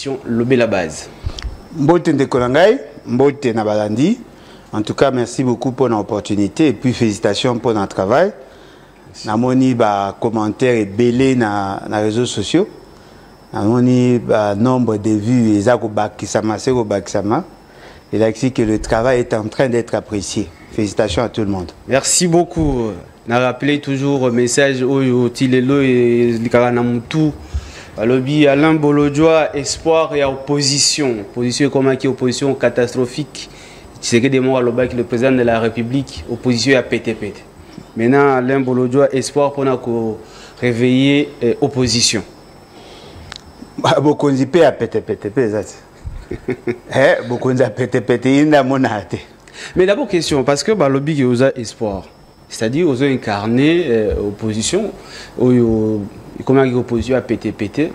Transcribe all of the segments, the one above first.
l'opposition, lobé la base. Mbote Ndekonangai, Mbote Nabalandi. En tout cas, merci beaucoup pour l'opportunité et puis félicitations pour notre travail. Namoni ba commentaires et belé na réseaux sociaux. Namoni ba nombre de vues et zako bakisama seko bakisama. Il a écrit que le travail est en train d'être apprécié. Félicitations à tout le monde. Merci beaucoup. On a rappelé toujours un message au Tilelo et Likaramutu. Lobby Alain Bolodjoa, espoir et opposition. Opposition comme qui opposition catastrophique. C'est que des mots à le président de la République, opposition à PTP. Maintenant, Alain Bolodjoa, espoir pour nous réveiller opposition. Beaucoup de pays à PTP, beaucoup de PTP, mais d'abord question, parce que le lobby qui a espoir, c'est-à-dire qu'ils ont incarné opposition, comment l'opposition a pété,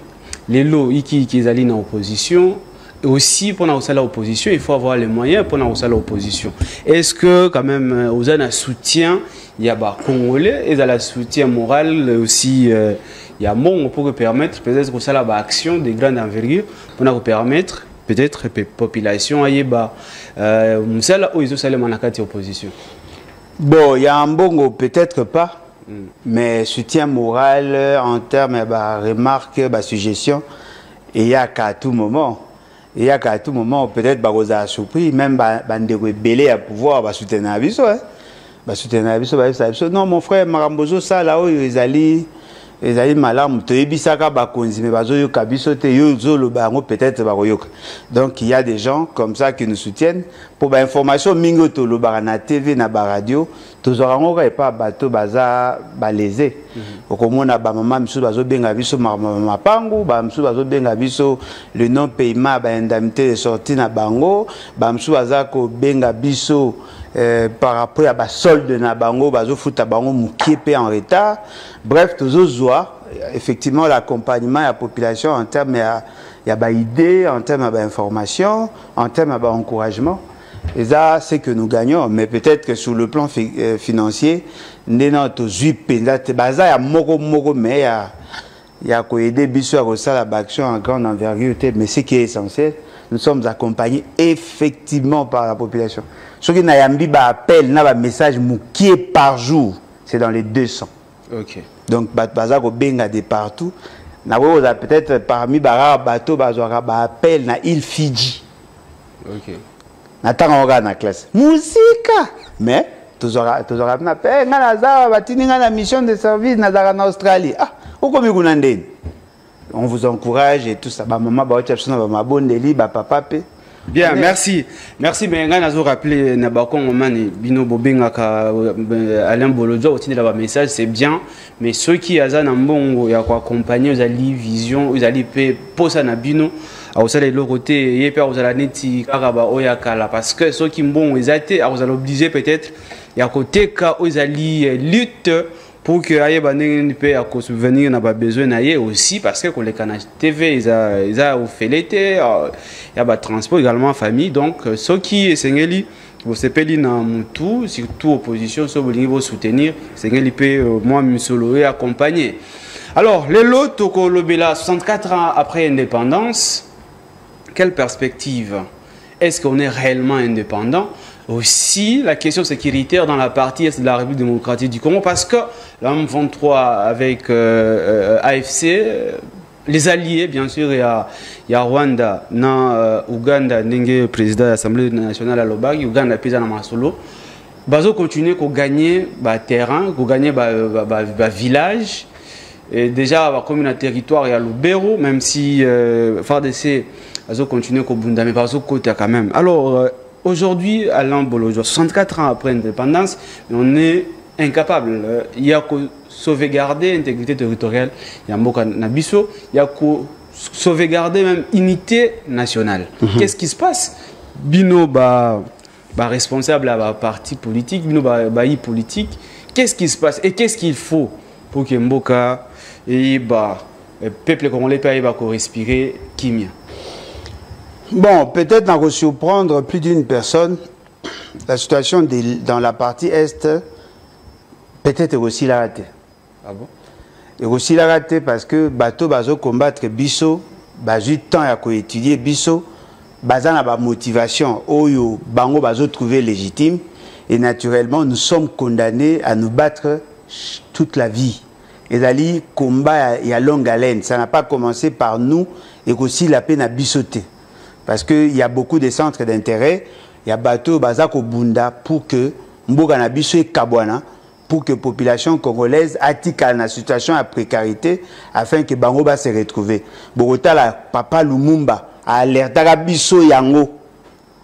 les lots qui allaient en opposition, et aussi pour l'opposition, il faut avoir les moyens pour l'opposition. Est-ce que quand même, vous avez un soutien, il y a des Congolais, et un soutien moral aussi, il y a mon pour permettre peut-être que ça la action de grande envergure pour nous permettre peut-être que la population aille bas musala ou ils ont salé manakati opposition. Bon, il y a un bon peut-être pas, mais soutien moral en termes de remarques, de suggestions, il y a qu'à tout moment. Il y a qu'à tout moment peut-être que vous avez surpris, même de belé à pouvoir soutenir la biso, soutenir la biso. Non, mon frère Marambozo ça là où ils allaient malam toyebisaka bakonzi mais bazoyo kabiso te yo zolo bango peut-être baroyoka. Donc il y a des gens comme ça qui nous soutiennent pour ba information mingo to lo na TV na ba radio tozorango ka pas bato baza balésé okomona ba mama misu bazo benga biso mapangu ba misu bazo benga biso le non paiement ba indemnité de sortie na bango ba misu baza ko benga biso par rapport à la solde de Nabango, bazo futa bango moukié en retard. Bref, tous effectivement l'accompagnement de la population en termes d'idées, en termes d'informations, en termes d'encouragement. Et ça, c'est que nous gagnons. Mais peut-être que sur le plan financier, nous avons tous eu baza ya moko mais il y a quoi aider biso à ça la action en grande envergure. Mais ce qui est essentiel, nous sommes accompagnés effectivement par la population. Ce qui n'a pas appel, n'a pas message qui est par jour, c'est dans les 200. Ok. Donc, baza ko benga de partout. Na peut-être parmi bara bateau bazora ba appel na île Fidji. Ok. Na tanga na classe. Musique. Mais tous aura na appel na za batini na mission de service na za na Australie. Ah, okomi kunandeni. On vous encourage et tout ça. Ba maman ba otchapsona ba mabondeli ba papa pe. Bien, merci. Merci, mais on a rappelé Nabakon Omani, Bino Bobengaka, Alain Bolodjo, aussi de la message, c'est bien. Mais ceux qui ont un bon, il y a quoi accompagner, vous allez vision, vous allez poser un bino, vous allez le côté, il y a peur, vous allez neti, karaba, oyakala, parce que ceux qui sont bons, vous allez obliger peut-être, il y a côté cas, vous allez lutte. Pour que aille bané peut à souvenir n'a pas besoin d'aller aussi parce que les canaux TV ils a fait l'été il y a pas transport également famille donc ceux qui sengeli vous sepeli na mutu surtout opposition ceux qui vont soutenir sengeli peut moi musolo et accompagner. Alors les lots toko lobela 64 ans après indépendance, quelle perspective? Est-ce qu'on est réellement indépendant? Aussi la question sécuritaire dans la partie est de la République démocratique du Congo parce que la M23 avec AFC, les alliés bien sûr, il y a Rwanda, Ouganda, Ndenge, président de l'Assemblée nationale à Lobag, Ouganda, paysan à Masolo, bazo continuer qu'on gagne terrain, qu'on gagne village. Et déjà, comme un territoire, il y a Lubero, même si FARDC bazo continuer qu'on bunda, mais bazo côté quand même. Alors aujourd'hui, Alain Bolodjo, 64 ans après l'indépendance, on est incapable. Il y a que sauvegarder l'intégrité territoriale, il y a Mboka Nabiso, il y a que sauvegarder même l'unité nationale. Qu'est-ce qui se passe? Bino, responsable à la parti politique, Bino, politique, qu'est-ce qui se passe et qu'est-ce qu'il faut pour que Mboka et le peuple congolais puisse respirer Kimia? Bon, peut-être n'a surprendre plus d'une personne. La situation dans la partie Est, peut-être aussi la raté. Ah bon? Et aussi la raté parce que bateau bazo combattre biso bazui temps ya ko étudier biso bazana ba motivation oyo bango bazo trouver légitime et naturellement nous sommes condamnés à nous battre toute la vie. Et ali combat ya longue haleine, ça n'a pas commencé par nous et aussi la peine à bisoter parce que il y a beaucoup de centres d'intérêt, il y a bateau bazako bunda pour que mboka na biso e kabwana pour que la population congolaise atika dans la situation de précarité afin que bango va se retrouver. Bogota la papa Lumumba a alerté biso yango.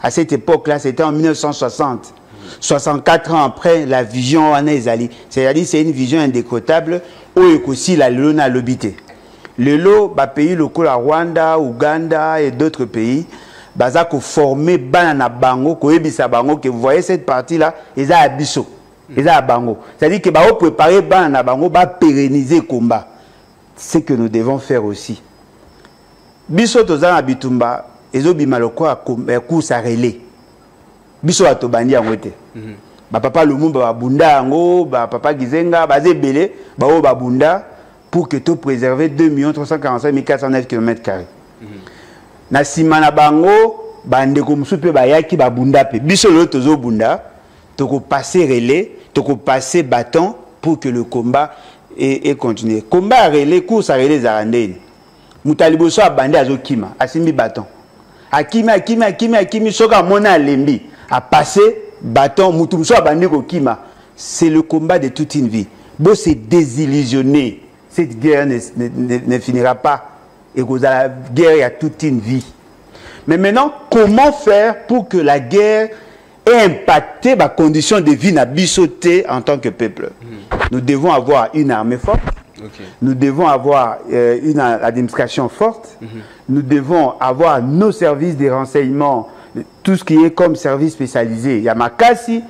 À cette époque-là, c'était en 1960. 64 ans après, la vision en Ezali. C'est-à-dire c'est une vision indécrottable où aussi la lona l'obité. Le lot, pays locaux à Rwanda, Ouganda et d'autres pays, bazako formé banana bango, koebisa bango, que vous voyez cette partie-là, ils ont abisso. C'est-à-dire que va préparer banana bango, va pérenniser le combat. C'est ce que nous devons faire aussi. Biso tozana bitumba, ezo bimaloko a course à relais. Biso atobandi yangote. Papa Lumumba ba bunda yango, papa Gizenga, bazé belé, ba bunda pour que tout préserver 2 345 409 km². Na simana bango, bandeko musupe bayaki ba bunda pe. Biso lo tozo bunda, toko passer relais, toko passer bâton pour que le combat ait continué. Combat à relais, course à relais zarandeni. Mutaliboso a bandé à Zokima, a simbi bâton. Akimi, soka mona lembi, a passé bâton, Mutumso a bandé Kima. C'est le combat de toute une vie. Bon, c'est désillusionné. Cette guerre ne finira pas. Et que la guerre, il y a toute une vie. Mais maintenant, comment faire pour que la guerre ait impacté ma condition de vie n'a bissoté en tant que peuple? Nous devons avoir une armée forte. Nous devons avoir une administration forte. Nous devons avoir nos services de renseignement, tout ce qui est comme service spécialisé. Yamakasi,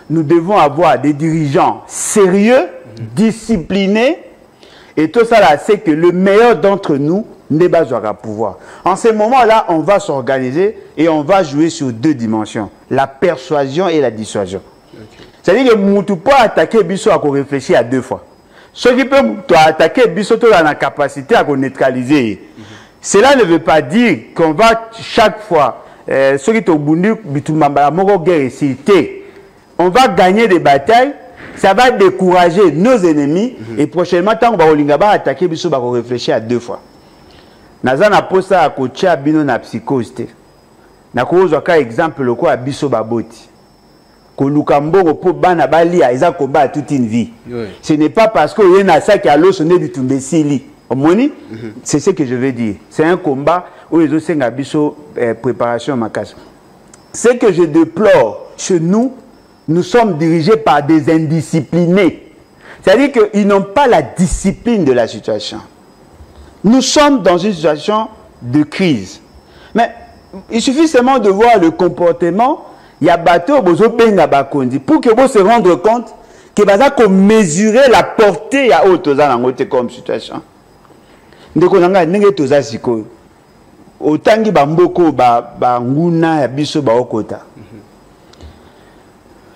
nous devons avoir des dirigeants sérieux, disciplinés. Et tout ça là, c'est que le meilleur d'entre nous n'est pas à pouvoir. En ce moment-là, on va s'organiser et on va jouer sur 2 dimensions. La persuasion et la dissuasion. C'est-à-dire que nous ne pouvons pas attaquer Bisso à réfléchir à 2 fois. Ce qui peut attaquer Bisso à la capacité à neutraliser. Cela ne veut pas dire qu'on va chaque fois, ce qui on va gagner des batailles, ça va décourager nos ennemis et prochainement, tant qu'on va attaquer Bisso, on va réfléchir à 2 fois. Nazana posa à coacher à bino na psychose. Na kozo ka exemple le quoi Bisso baboti. Kolukambo pour bana balia ils ont combat toute une vie. Ce n'est pas parce que y a ça qui a l'osonné du tumbesili. Omoni, c'est ce que je veux dire. C'est un combat où les autres senga Bisso préparation makas. Ce que je déplore chez nous, nous sommes dirigés par des indisciplinés. C'est-à-dire qu'ils n'ont pas la discipline de la situation. Nous sommes dans une situation de crise. Mais il suffit seulement de voir le comportement. Il y a bateau pour que vous se rendre compte que vous avez mesurer la portée à haute comme situation.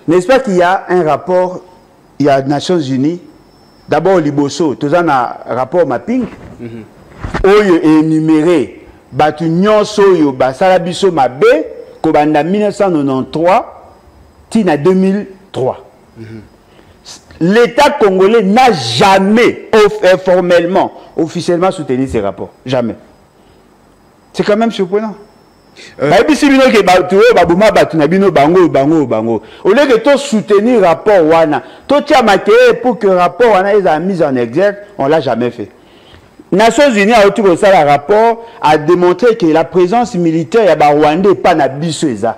N'est-ce pas qu'il y a un rapport, il y a Nations Unies, d'abord Liboso, tout ça a un rapport mapping, oyo énuméré, batu nyonso yo basala biso mabe, kobanda 1993, tina 2003. L'État congolais n'a jamais formellement, officiellement soutenu ces rapports. Jamais. C'est quand même surprenant. Au lieu de tout soutenir le rapport Wana, tout pour que le rapport Wana ait mis en exergue, on ne l'a jamais fait. Nations Unies a autour de ça le rapport a démontré que la présence militaire à Rwanda n'est pas na biso eza.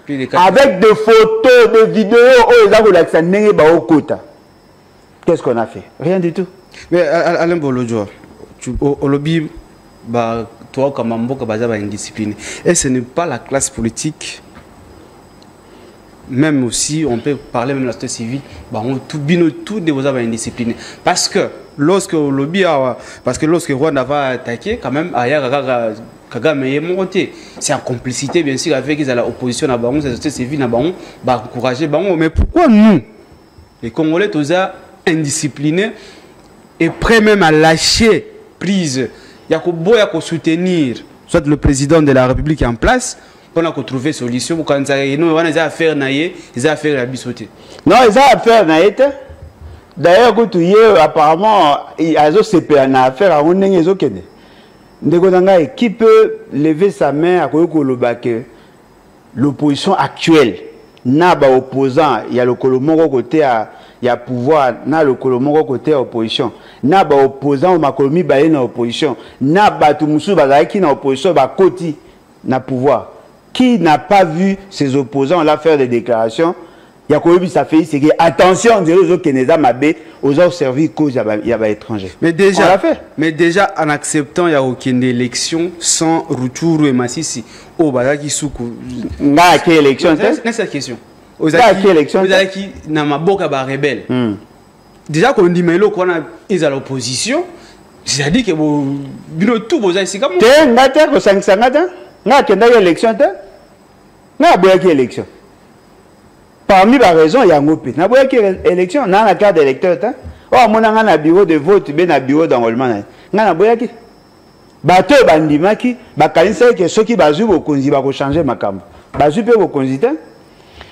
Avec des photos, des vidéos, qu'est-ce qu'on a fait? Rien du tout. Mais Alain Bolodjo, au lobby, toi comme Mboka Bazaba indiscipliné. Et ce n'est pas la classe politique. Même aussi, on peut parler même de la société civile, tout de vous avez indiscipliné. Parce que lorsque le lobby lorsque Rwanda va attaquer, quand même, Kagame est monté. C'est en complicité, bien sûr, avec l'opposition à Baron, la société civile à Baron, encourager Baron. Mais pourquoi nous, les Congolais, tous indisciplinés, et prêts même à lâcher prise? y a ko soutenir soit le président de la République en place pour trouver solution pour quand ça nous on a affaire naie ils a affaire à bisoter non ils a affaire naie d'ailleurs quand tu apparemment il a affaire à on ndenge zo kende ndeko nanga équipe lever sa main à koloba que l'opposition actuelle n'a pas opposant il y a le kolomoko côté à il y a pouvoir na le kolomoko côté opposition n'a pas opposant au makolomi baye na opposition n'a pas tout musu bazaki na opposition ba koti na pouvoir qui n'a pas vu ses opposants là faire des déclarations il y a quoi ça fait c'est que attention on dirait aux autres Keneza Mabé aux autres servi cause il y a étranger mais déjà en acceptant il y a aucune élection sans retour et massisi au bazaki soukou nga quelle élection c'est cette question aux élections qui na maboka ba rebelle déjà qu'on dit mais là qu'on a ils à l'opposition c'est-à-dire que bino tout vos ici comme te ngata ko sangata nga kenda élection te nga boya ki élection parmi les raisons il y a ngopé na boya ki élection na la carte d'électeur te oh mona nga na bureau de vote be na bureau d'enrôlement nga na boya ki bato bandimaki bakanisa ke soki bazu bokonzi ba ko changer makambo bazu pe bokonzi te.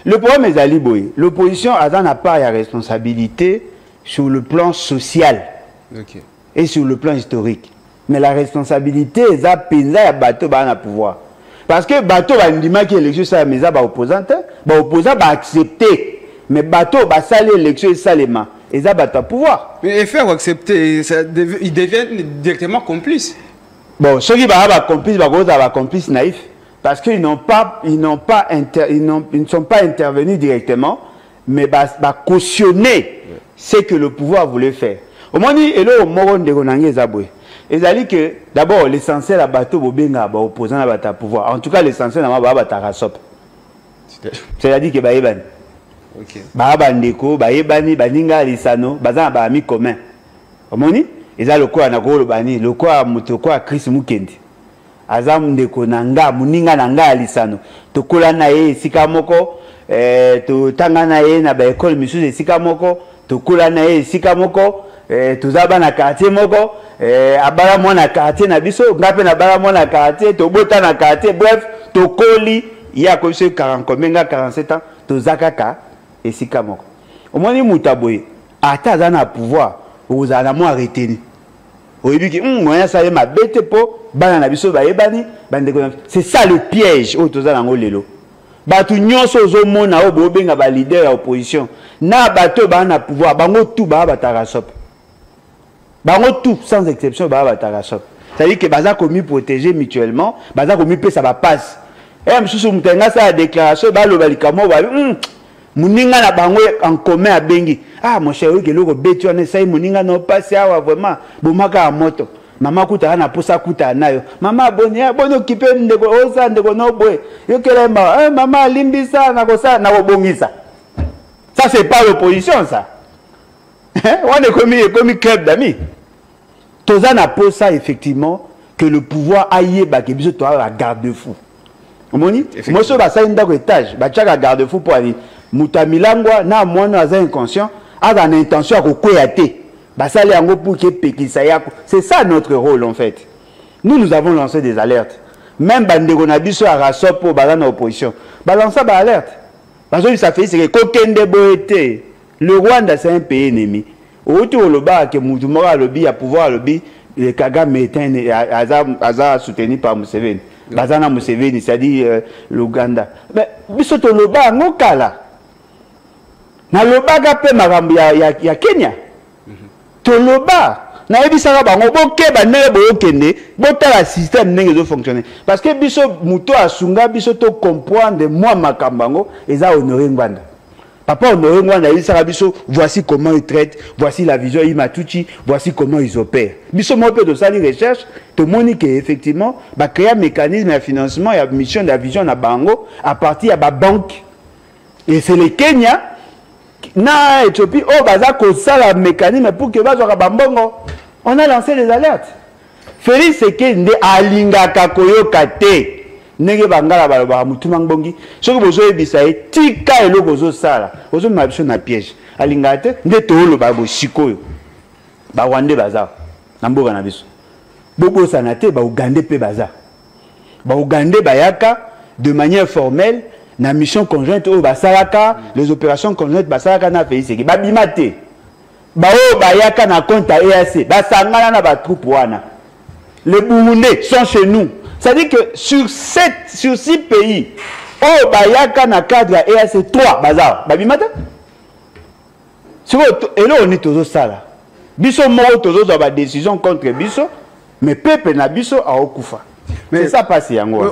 Le problème est Ali Boy. L'opposition n'a pas la responsabilité sur le plan social et sur le plan historique. Mais la responsabilité est à penser à bateau à pouvoir. Parce que bateau va nous dire que l'élection ça mais ça va opposant, opposant va accepter. Mais bateau va saler l'élection salement et ça va pouvoir. Mais faire accepter, ils deviennent directement complices. Bon, ceux qui va complice, va complice naïf. Parce qu'ils ne sont pas intervenus directement, mais cautionner ce que le pouvoir voulait faire. Au moment où le moron de Gonangé Zaboué, ils ont dit que d'abord l'essentiel à bateau bobenga opposant à bata pouvoir. En tout cas l'essentiel à bata rasop. C'est-à-dire que baïban. OK. Baïbandeko, baïbani, baninga lisano, bazan ba ami commun. Au moment où ils ont le quoi na golo bani, le quoi mutoko à Chris Mukendi. Azam ndeko nanga muninga nanga lisano tokola na ye sika moko to tanga na ye na ba école misusu sika moko tokola na ye sika moko tozaba na quartier moko abala mona quartier na biso ngape na bala mona quartier to bota na quartier bref tokoli ya ko se 40 komenga 47 ans tozakaka esika moko omoni mutaboye ata za na pouvoir ozala mo arrêter moyen ça ma bête po bana biso ba yebani c'est ça le piège au tozala ngolelo batu nyonso zo mona o bo benga ba leader ya opposition na bato ba na pouvoir bango tout ba batarasop bango tout sans exception ba batarasop ça dit que baza komi protéger mutuellement baza komi pe ça va passe et msusu mtenga ça déclaration ba lo balikamo ba muninga na bango en commun à bengi ah mon cher oui que loko betu on essaye muninga no passer awa vraiment bomaka a moto mama kuta na posa kuta nayo mama bonia bono occupé ndeko oza ndeko no boy yo kelema mama limbisa na kosa na kobongisa ça c'est pas l'opposition ça on est comme club d'amis toza na posa effectivement que le pouvoir aille ba ke biso to la garde-fou omoni moi so ba sa ndako étage ba chaka garde-fou pour aller Mutamilangwa na mwana aza inconscient a une intention à kokoyate basali yango pour que pekisa yako c'est ça notre rôle en fait nous avons lancé des alertes même bandeko na biso a rasop pour balana opposition balancer ba alerte parce que ça fait c'est que kokende boete le Rwanda c'est un pays ennemi autour le bas que mutu mora lobby a pouvoir lobby le Kagame est aza soutenu par Museveni bazana Museveni c'est-à-dire l'Ouganda mais biso to le bas ngokala na lobaga pe makambo ya Kenya to loba na ebisaka bango bokeba ndenge boyokende botala système ndenge ezo fonctionner parce que biso muto asunga biso to comprendre moi makambo yango eza honoré Ngwanda papa honoré Ngwanda ebisaka biso voici comment ils traitent voici la vision Imatuchi voici comment ils opèrent biso mo pe de sali recherche to moni que effectivement ba créer un mécanisme de financement et mission de la vision na bango à partir ya ba banque et c'est le Kenya na Éthiopie oh baza ko sala mécanisme pour que bazwa bambongo on a lancé les alertes Félix Sekende alingaka koyoka te ndenge bangala baloba mutuma ngbongi soki bozo ebisa etika eloko zo sala bozo mabiso na piège alingaka te nde to lo babo sikoyo ba wande baza na mboka na biso Bobo Sanate, ba Ougandais pe baza. Ba Ougandais bayaka de manière formelle, na mission conjointe au Basalaka, les opérations conjointes Basalaka na pays seki. Ba bimate. Ba o bayaka na compte à EAC. Ba sangana na ba troupe wana. Les Burundais sont chez nous. Ça dit que sur 6 pays, oh bayaka na cadre à EAC 3 bazar. Ba bimate. Et là on est toujours ça là. Biso moro toujours dans la décision contre Biso, mais peuple na Biso a okufa. Mais ça passe yango.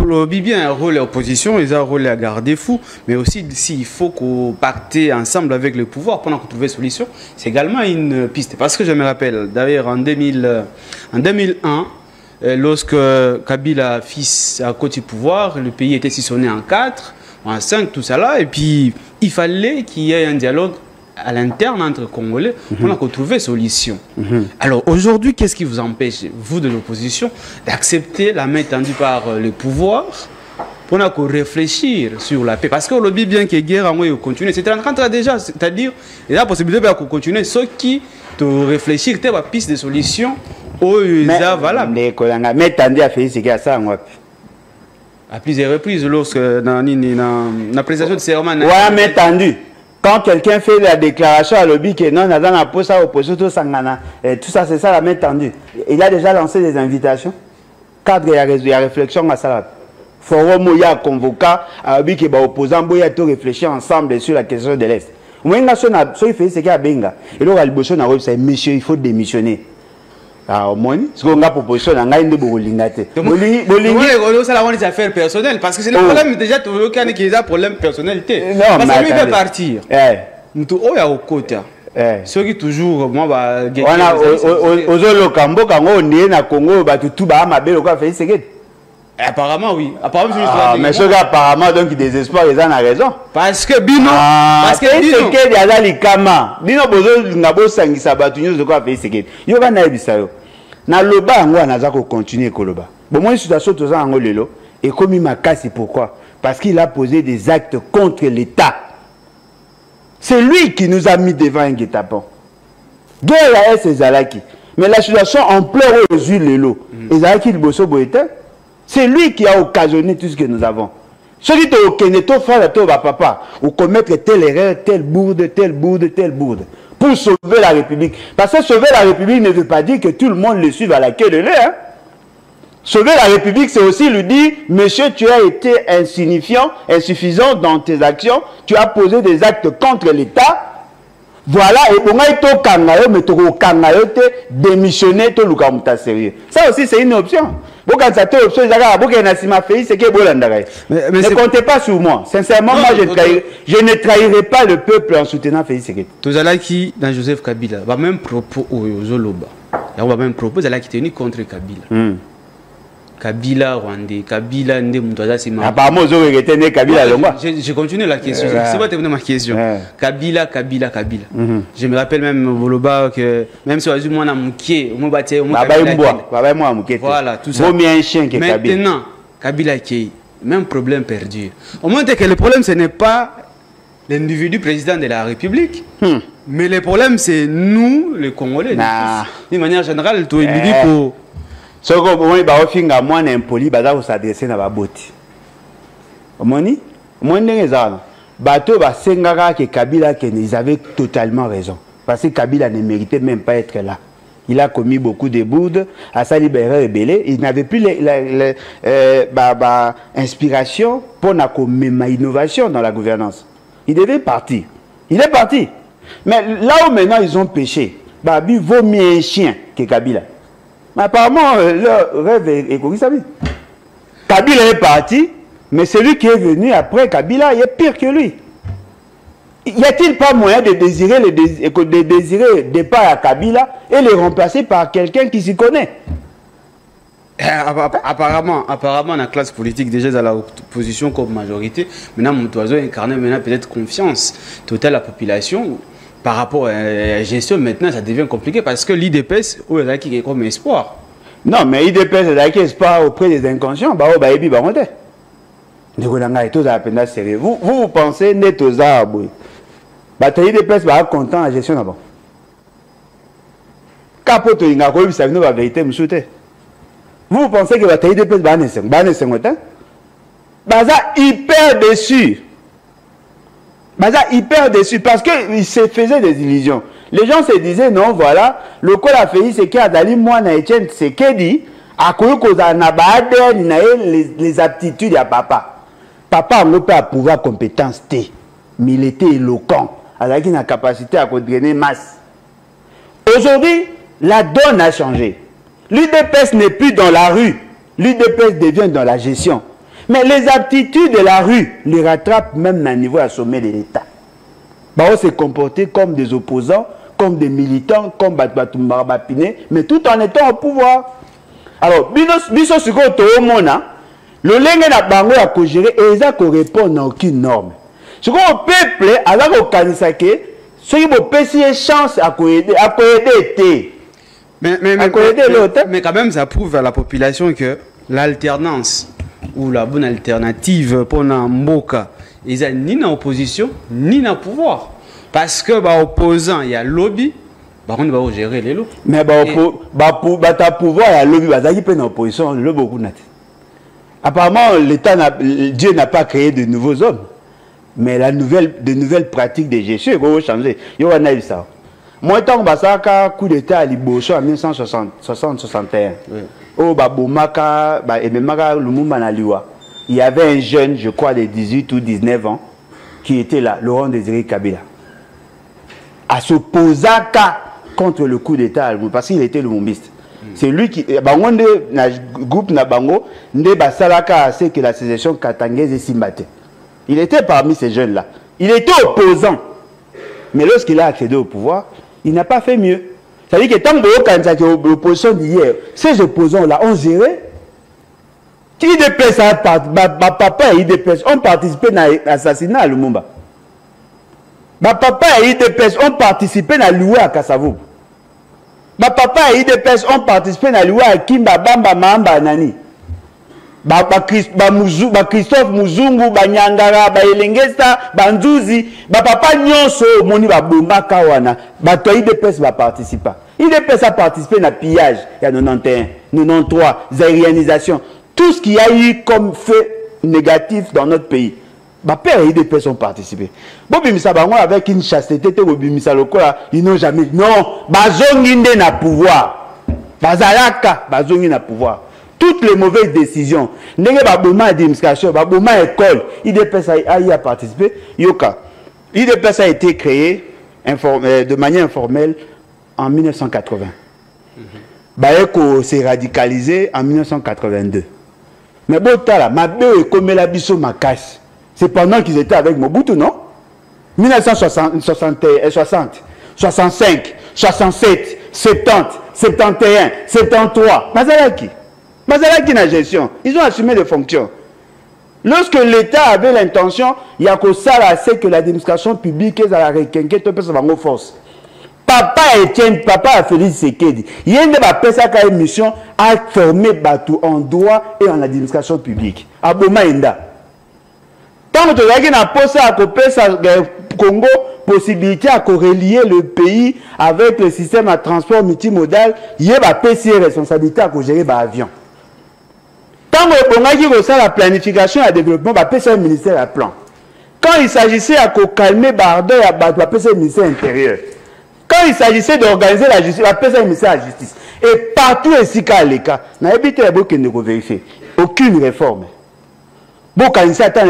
Le bien un rôle d'opposition, ils ont un rôle à garder fou, mais aussi s'il faut qu'on pacte ensemble avec le pouvoir pendant qu'on trouve une solution, c'est également une piste. Parce que je me rappelle, d'ailleurs en 2001, lorsque Kabila fils à côté du pouvoir, le pays était scissionné en 4, en 5, tout ça là, et puis il fallait qu'il y ait un dialogue à l'interne entre Congolais pour qu'on trouve une solution. Alors aujourd'hui, qu'est-ce qui vous empêche, vous de l'opposition, d'accepter la main tendue par le pouvoir pour qu'on réfléchir sur la paix? Parce que le bien que la guerre a continué, c'est en train déjà, c'est-à-dire il y a la possibilité de continuer, ceux qui te réfléchir à la piste de solution au voilà. Mais tendue à faire ce qu'il y a ça à plusieurs reprises lorsque dans la présentation de serment. Ouais, mais tendu. Quand quelqu'un fait la déclaration à l'objet que non, dans la poste à opposition, tout ça, c'est ça la main tendue. Il a déjà lancé des invitations. Cadre et réflexion à ça. Forum où il y a convoqué à l'objet que l'opposant il y a tout réfléchir ensemble sur la question de l'Est. Moi, il fait ce qu'il y a Benga. Et là, monsieur, il faut démissionner. Ah, au moins, ce qu'on a proposé, on a une de Bolingate. C'est la affaire personnelle, parce que c'est le problème déjà, tu veux qu'il y ait un problème personnalité. Non, parce que lui veut partir. Nous, on est au côté. Ceux qui toujours, moi, on a aux Olokambo, quand on est na Congo, tout bas, ma belle, on a fait ce que. Apparemment, oui. Apparemment, mais ceux qui apparemment, donc, ils désespèrent, ils en ont raison. Parce que Bino, parce que Bino, il y a les Kama. Bino, il y a des gens qui s'abattent, quoi faire ce que. Il y a des gens na loba ngo anaza ko continuer koloba. Bon moi situation toza ngo lelo et comme il m'a cassé pourquoi? Parce qu'il a posé des actes contre l'État. C'est lui qui nous a mis devant un guet-apens. Guerre à Zalaki. Mais la situation en pleure aux yeux lelo. Et Zalaki le bosso boete, c'est lui qui a occasionné tout ce que nous avons. Celui qui au Keneto frère de toi papa ou commettre telle erreur, telle bourde, telle bourde, telle bourde. Pour sauver la République. Parce que sauver la République ne veut pas dire que tout le monde le suive à la queue de l'heure. Hein? Sauver la République, c'est aussi lui dire, monsieur, tu as été insignifiant, insuffisant dans tes actions, tu as posé des actes contre l'État. Voilà, et on a été au Kangayo, mais au Kangayo, démissionné, tout le monde sérieux. Ça aussi, c'est une option. Quand ça une option, ne comptez pas sur moi. Sincèrement, moi, je ne trahirai pas le peuple en soutenant Félix Sekedi. Tout à qui dans Joseph Kabila, va même propos au Zoloba. Il va même propos, qui était unique contre Kabila. Kabila Rwandais, Kabila Ndé Moutouaza Sima. Apparemment, vous avez retenu Kabila Longwa. Je continue la question. C'est pas terminé ma question. Kabila. Je me rappelle même Voloba que même si on a dit moi Mouké, on m'a battu, on m'a battu. Voilà, tout ça. Vaut mieux un chien que Kabila. Maintenant, Kabila qui même problème perdu. Au moins que le problème ce n'est pas l'individu président de la République, mais le problème c'est nous les Congolais. D'une manière générale, tout est dit pour ce que vous avez moi impoli baza s'adresser na baboti omoni monde ngeza bato ba sengaka que Kabila que ils avaient totalement raison parce que Kabila ne méritait même pas être là. Il a commis beaucoup de bourdes à sa libérer rebelle, il n'avait plus inspiration pour na ma innovation dans la gouvernance. Il devait partir. Il est parti. Mais là où maintenant ils ont péché, Babi vaut mieux un chien que Kabila. Mais apparemment, leur rêve est corrigé. Kabila est parti, mais celui qui est venu après Kabila il est pire que lui. Y a-t-il pas moyen de désirer le départ à Kabila et le remplacer par quelqu'un qui s'y connaît? Apparemment, la classe politique déjà dans la position comme majorité, maintenant Moutouazo incarne maintenant peut-être confiance totale à la population. Par rapport à la gestion, maintenant, ça devient compliqué parce que l'IDPS, où il y a qui est comme espoir. Non, mais l'IDPS, il y a qui espoir auprès des inconscients. Vous pensez net aux arbres. L'IDPS va être content à la gestion d'abord. Capote, il y a une vérité, Vous pensez que votre IDPS va hyper déçu. Hyper déçu parce qu'il se faisait des illusions. Les gens se disaient non, voilà, le col a fait c'est qu'il y a Dali, moi, Naïtien, c'est qu'il dit, à quoi qu'on a les aptitudes à papa. Papa n'a pas pouvoir compétence T, mais il était éloquent. Alors qu'il a la capacité à drainer masse. Aujourd'hui, la donne a changé. L'UDPS n'est plus dans la rue. L'UDPS devient dans la gestion. Mais les aptitudes de la rue les rattrapent même à un niveau à sommet de l'État. On s'est comporté comme des opposants, comme des militants, comme Batoumbara Bapiné, mais tout en étant au pouvoir. Alors, biso siko to mona, le lenge na bango ya ko gérer et ça ko répond à aucune norme. Ce qu'on peuple alors au kanisake, ceux qui vont payer chance à aider mais quand même ça prouve à la population que l'alternance ou la bonne alternative pour Mboka, ils n'ont ni dans l'opposition ni dans le pouvoir. Parce que opposant, il y a lobby, on va gérer les lots. Mais ta pouvoir, il y a lobby, il y a l'opposition, le beaucoup. Apparemment, Dieu n'a pas créé de nouveaux hommes. Mais de nouvelles pratiques de gestion, il va changer. Il y aura ça. Moi, tant que ça, coup d'État à Liboso en 1960-61. Il y avait un jeune, je crois, de 18 ou 19 ans, qui était là, Laurent Désiré Kabila, à s'opposer contre le coup d'État, parce qu'il était lumumbiste. C'est lui qui, groupe Nabango, c'est que la sécession katangaise est Simbate. Il était parmi ces jeunes-là. Il était opposant. Mais lorsqu'il a accédé au pouvoir, il n'a pas fait mieux. C'est-à-dire que tant que l'opposition d'hier, ces opposants-là ont géré. IDPS, papa et IDPS ont participé à l'assassinat à Lumumba. Papa et IDPS ont participé à l'oué à Kassavou. Papa et IDPS ont participé à l'oué à Kimba, Bamba, Mahamba, Nani. Christophe Muzungu, Nyangara, Elengesta, Banzuzi, papa Nyonso, Moni Babumba Kawana, IDPS va participer. IDPS a participé à la pillage, il y a 91, 93, zaïrianisation. Tout ce qu'il y a eu comme fait négatif dans notre pays, père et IDPS ont participé. Bobimisa Bango avec une chasteté, Bobimisa Lokola, ils n'ont jamais. Non, Bazonginde n'a pouvoir. Bazalaka, Bazonginde n'a pouvoir. Toutes les mauvaises décisions, administration, école, IDPS a participé. IDPS a été créé de manière informelle en 1980. Baeko s'est radicalisé en 1982. Mais bon, comme la biso makas, c'est pendant qu'ils étaient avec Mobutu, non? 1960, 60, 65, 67, 70, 71, 73. Mazalaki na gestion. Ils ont assumé des fonctions. Lorsque l'État avait l'intention, il y a que ça, c'est que l'administration publique est à la requinquette, tout ça va en force. Papa Etienne, papa Félix Sekedi, il y a une mission à former Batou en droit et en administration publique. À Bomaïnda. Tant que tu as posé à Congo, possibilité à relier le pays avec le système de transport multimodal, il y a une responsabilité à gérer l'avion. Tant que tu as la planification et le développement, il y a un ministère à plan. Quand il s'agissait de calmer Bardot, il y a un ministère intérieur. Quand il s'agissait d'organiser la justice, il y a un ministère à la justice. Et partout ici, il y a vérifier. Aucune réforme. Quand il s'attend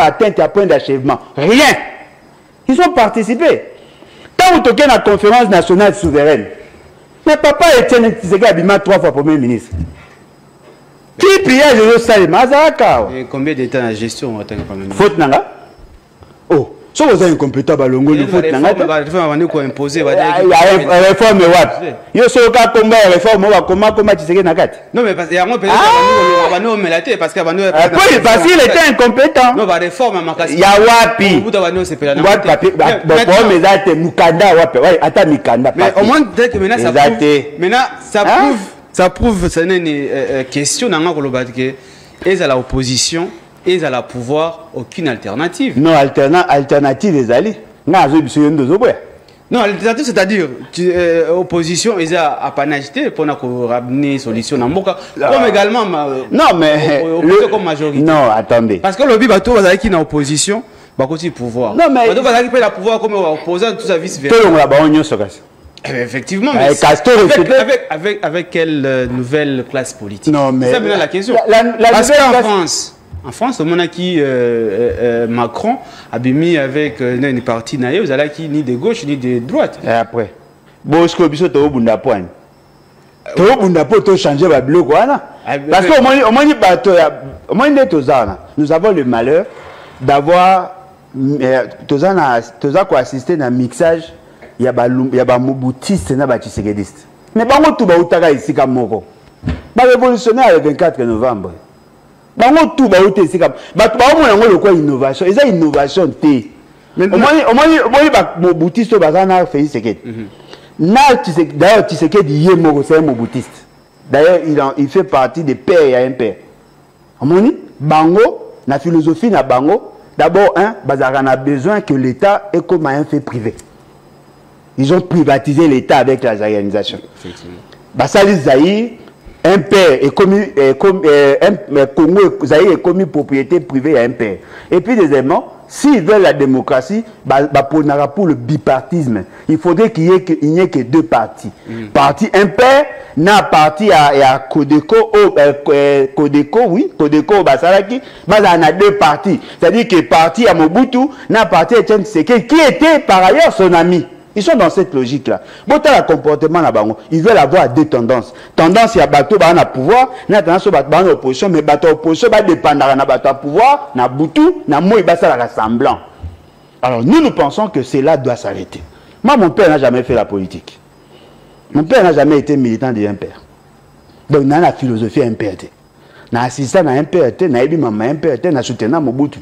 atteinte à point d'achèvement. Rien. Ils ont participé. Quand vous toquez la conférence nationale souveraine, mais papa Etienne Tshisekedi Abima 3 fois Premier ministre. Qui pillage le Salima Azaka? Et combien d'états en gestion Faute nanga? Oh, si vous avez incompétent, il faut nanga. Il y a une réforme. Il y a une réforme. Comment Tshisekedi Nakati? Non, mais parce qu'il y a un peu de parce qu'il était incompétent. Non, réforme à il y a Wapi. Mais au moins, peut-être que maintenant, ça prouve, c'est une question dans et à l'opposition, et à la pouvoir, aucune alternative. Non, alternative, les alliés. Non, l'alternative, c'est-à-dire, opposition, ils ont apanagité pour ramener solution dans Mboka. Comme également, non, mais comme majorité. Non, attendez. Parce que le Bibato, vous avez qui est en opposition, bah aussi pouvoir. Non, mais. Vous avez qui le pouvoir comme opposant, tout ça vice-versa. Tout le monde a bon effectivement, mais avec quelle nouvelle classe politique? Non, mais. C'est ça maintenant la question. Parce qu'en France, on a qui Macron a mis avec une partie naïve, vous avez qui ni de gauche ni de droite. Et après, Bosco Biso to bunda point. To bunda point to changer ba bloc voilà. Parce que au moins nous avons le malheur d'avoir toza ko assister na mixage ya ba mobutiste na ba tshisekediste. Mais bango tout ba utaka ici comme moko. Ba révolutionnaire le 24 novembre. Bango tout ba uté ici comme ba to ba mona ngo lokwa innovation, eza innovation té. Au moins ba mobutiste bazana fait Tshisekedi. D'ailleurs Tshisekedi yé moko c'est un mobutiste. D'ailleurs il fait partie des pères et un père. Au moins bango na philosophie na bango d'abord bazana a besoin que l'État ait comme un fait privé. Ils ont privatisé l'État avec les organisations. Bassali Zaïre, un père est commis, Congo Zaïre est commis propriété privée à un père. Et puis deuxièmement, s'ils veulent la démocratie, pour le bipartisme, il faudrait qu'il n'y ait que deux partis. Parti un père, n'a parti à Codeco, oui, Codeco Basalaki, mais on a deux partis. C'est-à-dire que parti à Mobutu, n'a parti à Etienne Tshisekedi, qui était par ailleurs son ami. Ils sont dans cette logique-là. Bon, le comportement là-bas, ils veulent avoir deux tendances. Tendance, il y a bateau, il y a pouvoir, il y a tendance, il y a opposition, mais bateau opposition, il y a dépendre de bateau pouvoir, il y a boutou, il y a moi, il y a rassemblant. Alors, nous pensons que cela doit s'arrêter. Moi, mon père n'a jamais fait la politique. Mon père n'a jamais été militant de MPR. Donc, il y a la philosophie MPRT. Il y a assistant à MPRT, il y a maman MPRT, il y a soutenu Mobutu.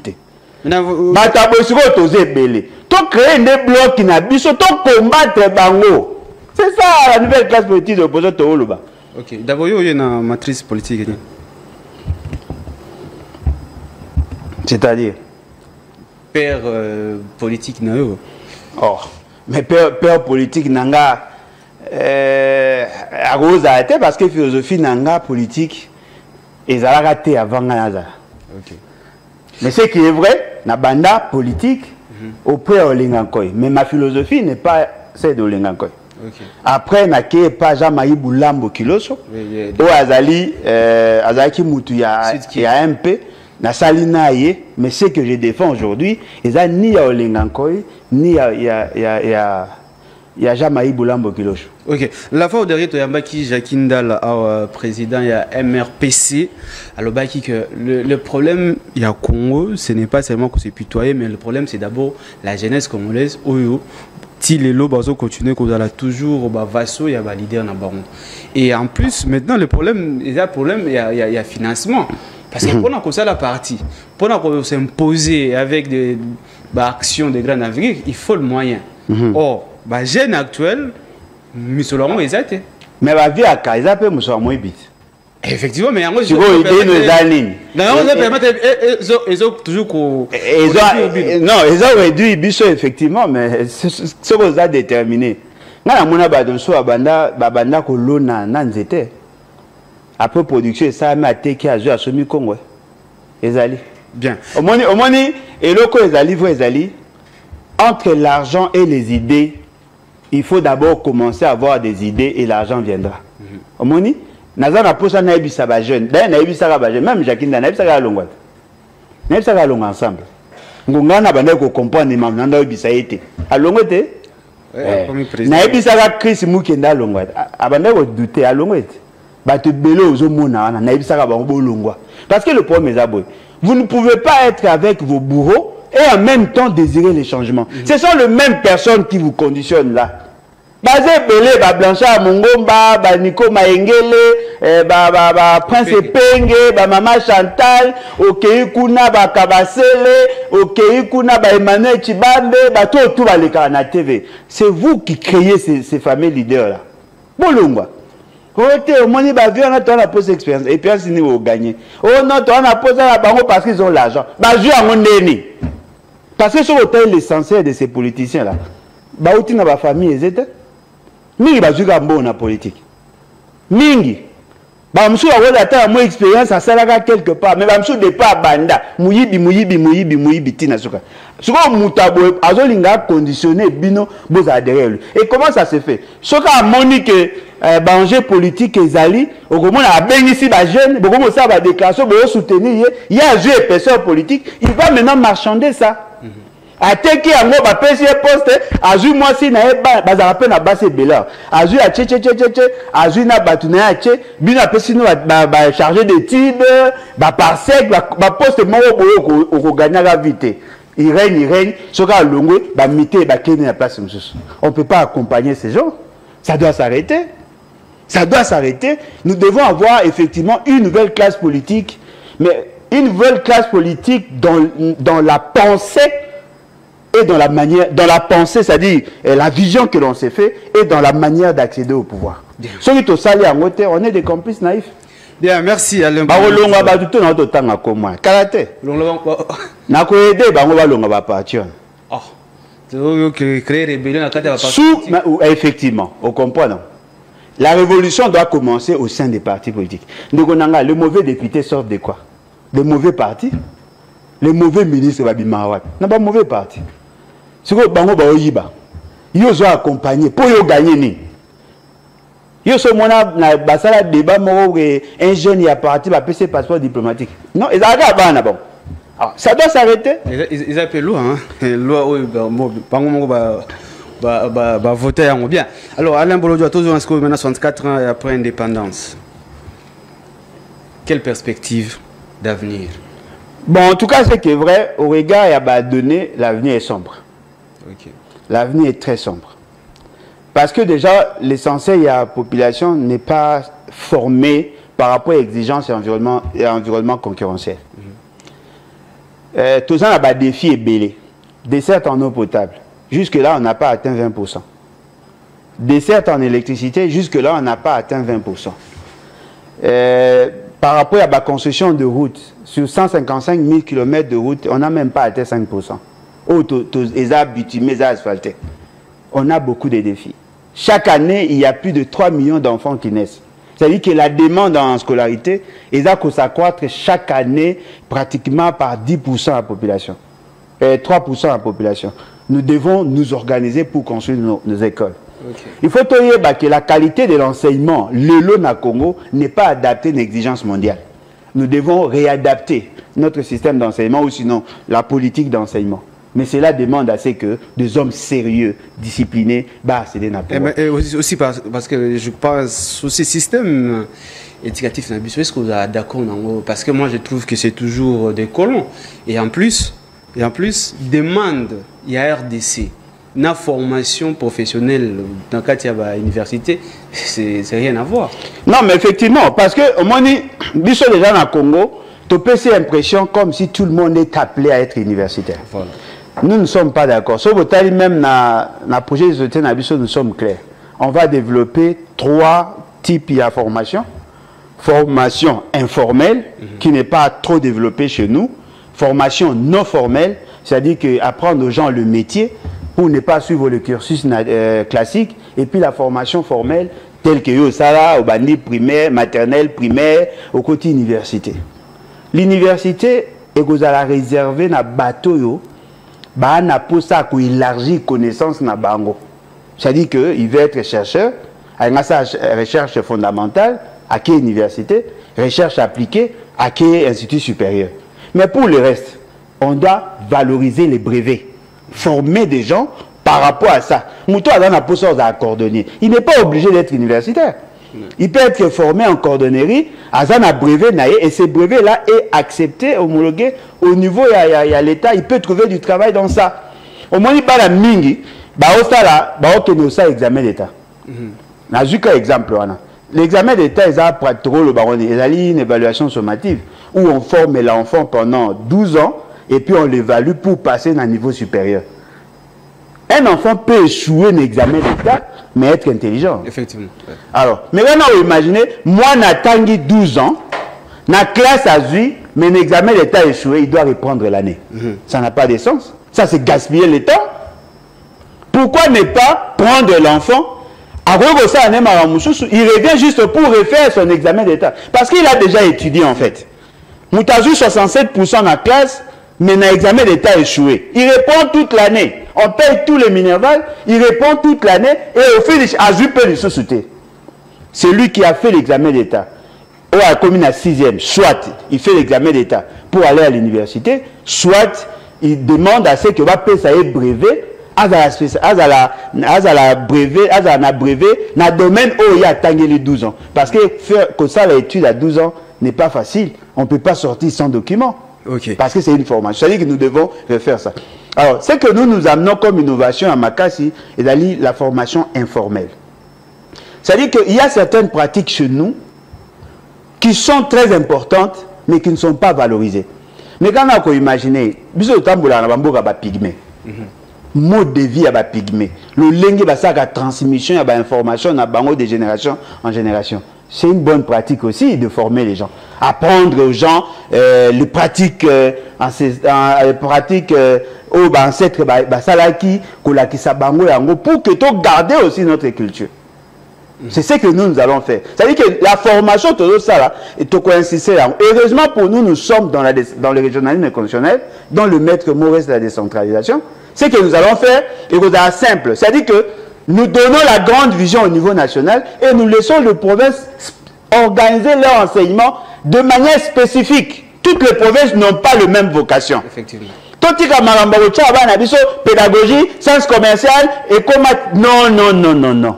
To créer des blocs qui n'habitent, to combattre bango. C'est ça la nouvelle classe politique de l'opposition to Oluba. Ok, d'abord il y a une matrice politique. C'est-à-dire père politique na yo. Oh, mais père politique nanga à cause arrêté parce que philosophie nanga politique ils allaient rater avant Naza. Ok. Mais ce qui est vrai, na banda politique au père Olingankoy. Mais ma philosophie n'est pas celle de Olingankoy. Okay. Après, na ke pas Jean-Marie Boulambo Kiloso. O azali azaki mutu ya MP na salina ye, mais ce que je défends aujourd'hui, ils a ni à Olingankoy ni il y a Jean-Marie Boulambo Kiloso. Ok. La fois au dernier, tu as dit Jakindal, président, il y a MRPC. Alors, que le problème, il y a Congo, ce n'est pas seulement que c'est pitoyé, mais le problème, c'est d'abord la jeunesse congolaise. Si les lots continuent, qu'on a toujours vassaux, il y a des leaders dans le baron. Et en plus, maintenant, le problème, il y a financement. Parce que pendant qu'on a la partie, pendant qu'on s'imposer avec des actions de grands navires, il faut le moyen. Or, les jeunes actuels, Missolon ils étaient. Mais la vie à Kaisa peut me faire moins vite. Effectivement, mais en tu vois, ils ont toujours. Non, ils ont réduit Bisso, effectivement, mais ce qu'on a déterminé. Après production, ça a été qui a joué à Somi Congo. Ezali. Bien. Au moins, et le Ezali, entre l'argent et les idées, il faut d'abord commencer à avoir des idées et l'argent viendra. Au moins, Nazana posa na ebisa ba jeune. D'ailleurs na ebisa ba jeune, même Jakinda na ebisa ka longwa. Na ebisa ka longa ensemble. Ngonga na banda ko comprendre mam na ebisa été. A longwa te? Na ebisa ka Chris Mukenda longwa. Abanda ko douter a longwa te. Ba te belo ozo mona na ebisa ka ba bo longwa. Parce que le problème est aboy. Vous ne pouvez pas être avec vos bourreaux et en même temps désirer les changements. Ce sont les mêmes personnes qui vous conditionnent là. Basé belé Blanchard Mongomba, Nico Maengele, Prince Penge, Maman Chantal, Okei Kuna Kabasele, Okei Kuna Emmanuel Chibambe, tout va les na TV. C'est vous qui créez ces fameux leaders là. Bolongwa. Au moins, on a posé expérience. Et puis, on a gagné. Oh non, on a posé la banque parce qu'ils ont l'argent. Parce que c'est l'essentiel de ces politiciens là. bauti na ba famille ezete mingi bazuka mbo na politique mingi ba msu awoza ata mo expérience asalaka quelque part mais ba msu départ banda muyibi tina suka suko mutabo azolinga conditionner bino boza derrière lui. Et comment ça se fait? Soka amoni que banger politique ezali okomona abengisi ba jeune bokomo ça ba déclaration bo soutenir il y a jeu épaisseur politique, il va maintenant marchander ça. Ateki yango ba pesi poste azu mwasi na eba bazara pe na base bela azu a che azu na batu na ya che bina pesi no ba chargé d'études ba parsec ba poste moko boyo ko gagner vite. Il règne soka longwe ba mité ba kene na place msusu. On peut pas accompagner ces gens. Ça doit s'arrêter. Ça doit s'arrêter. Nous devons avoir effectivement une nouvelle classe politique, mais une nouvelle classe politique dans la pensée et dans la manière, dans la pensée, c'est-à-dire la vision que l'on s'est fait, et dans la manière d'accéder au pouvoir. Ceux qui sont salés en côté, on est des complices naïfs. Bien, merci Alain. Karaté. Effectivement, on comprend. La révolution doit commencer au sein des partis politiques. Les mauvais députés sortent de quoi? Des mauvais partis. Les mauvais ministres, non pas mauvais partis. Si vous avez accompagné pour gagner. Yo so mona na basala débat moko un jeune y a parti va passer passeport diplomatique. Non, ils arrêtent bana bon. Ça doit s'arrêter. Ils appellent loi hein. Loi bango ba voter en bien. Alors Alain Bolodjo a toujours maintenant 64 ans après indépendance. Quelle perspective d'avenir? Bon, en tout cas, c'est que vrai, au regard et à bas donné, l'avenir est sombre. Okay. L'avenir est très sombre. Parce que déjà, l'essentiel, il y a la population n'est pas formée par rapport à exigences et environnement concurrentiel. Tout ça, on a des défis et belé. Dessert en eau potable. Jusque-là, on n'a pas atteint 20%. Dessert en électricité. Jusque-là, on n'a pas atteint 20%. Par rapport à la construction de routes, sur 155 000 km de route, on n'a même pas atteint 5%. On a beaucoup de défis. Chaque année, il y a plus de 3 millions d'enfants qui naissent. C'est-à-dire que la demande en scolarité, ça s'accroître chaque année pratiquement par 10% à la population. 3% à la population. Nous devons nous organiser pour construire nos écoles. Okay. Il faut que la qualité de l'enseignement, le na Congo, n'est pas adapté à une exigence mondiale. Nous devons réadapter notre système d'enseignement ou sinon la politique d'enseignement. Mais cela demande assez que des hommes sérieux, disciplinés, c'est et aussi parce que je pense aussi système éducatif, est-ce que vous êtes d'accord? Parce que moi je trouve que c'est toujours des colons. Et en plus, demande, il y a RDC. La formation professionnelle dans le cadre de l'université, c'est rien à voir. Non, mais effectivement, parce que au moins, les gens dans le Congo, tu peux cette impression comme si tout le monde est appelé à être universitaire. Voilà. Nous ne sommes pas d'accord. Sauf que même dans le projet de société, nous sommes clairs. On va développer 3 types de formation. Formation informelle, qui n'est pas trop développée chez nous. Formation non formelle, c'est-à-dire apprendre aux gens le métier, pour ne pas suivre le cursus classique, et puis la formation formelle telle que au Sala, au Bandi primaire, maternelle, primaire, au côté université. L'université est réservée à bateau, na pour ça qu'on élargit connaissance na bango. C'est-à-dire qu'il veut être chercheur, avec sa recherche fondamentale, à quelle université, recherche appliquée, à quel institut supérieur. Mais pour le reste, on doit valoriser les brevets. Former des gens par rapport à ça. Mouton a un poste à cordonnier. Il n'est pas obligé d'être universitaire. Il peut être formé en cordonnerie, à un brevet, et ce brevet-là est accepté, homologué au niveau de l'État. Il peut trouver du travail dans ça. Au moins, il parle de mingi, il y a examen d'État. J'ai un exemple. L'examen d'État, il y a une évaluation sommative où on forme l'enfant pendant 12 ans. Et puis on l'évalue pour passer à un niveau supérieur. Un enfant peut échouer un examen d'État, mais être intelligent. Effectivement. Ouais. Alors, maintenant, vous imaginez, moi, j'ai 12 ans, na classe à vie, mais un examen d'État échoué, il doit reprendre l'année. Ça n'a pas de sens. Ça, c'est gaspiller le temps. Pour Pourquoi ne pas prendre l'enfant? Il revient juste pour refaire son examen d'état. Parce qu'il a déjà étudié en fait. Moutazu 67% dans la classe, mais dans l'examen d'état échoué. Il répond toute l'année. On paye tous les minervales, il répond toute l'année et au finish, c'est lui qui a fait l'examen d'état. Ou à la commune à 6e, soit il fait l'examen d'état pour aller à l'université, soit il demande à ce que va payer sa brevet, à la brevet, dans le domaine où il y a atteint les 12 ans. Parce que faire que ça, l'étude à 12 ans n'est pas facile. On ne peut pas sortir sans document. Okay. Parce que c'est une formation. C'est-à-dire que nous devons faire ça. Alors, ce que nous amenons comme innovation à Makassi, est la formation informelle. C'est-à-dire qu'il y a certaines pratiques chez nous qui sont très importantes, mais qui ne sont pas valorisées. Mais quand on a imaginé, mode de vie à pygmée, le lingue la transmission à information de génération en génération. C'est une bonne pratique aussi de former les gens, apprendre aux gens les pratiques ancêtres pour que tu gardes aussi notre culture. C'est ce que nous allons faire. C'est-à-dire que la formation, tout ça, heureusement pour nous, nous sommes dans le régionalisme conditionnel, dans le maître mot reste de la décentralisation. Ce que nous allons faire est simple. C'est-à-dire que nous donnons la grande vision au niveau national et nous laissons les provinces organiser leur enseignement de manière spécifique. Toutes les provinces n'ont pas la même vocation. Effectivement. Pédagogie, sciences commerciales, et non.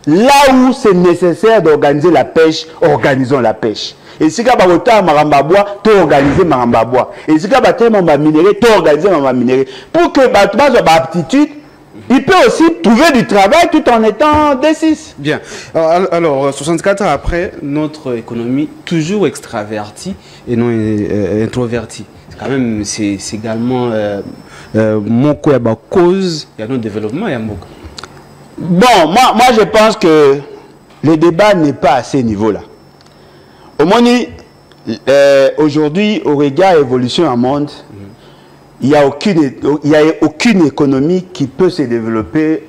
Là où c'est nécessaire d'organiser la pêche, organisons la pêche. Et si vous avez Marambabois, tu organiser Marambabois. Et si vous avez minéré, tu organiser minéré. Pour que les gens aptitude, il peut aussi trouver du travail tout en étant D6. Bien. Alors 64 ans après, notre économie toujours extravertie et non introvertie. Quand même, c'est également mon cause, il y a notre développement et beaucoup. Bon, moi je pense que le débat n'est pas à ce niveau-là. Au moins, aujourd'hui, au regard de l'évolution du monde, il n'y a aucune économie qui peut se développer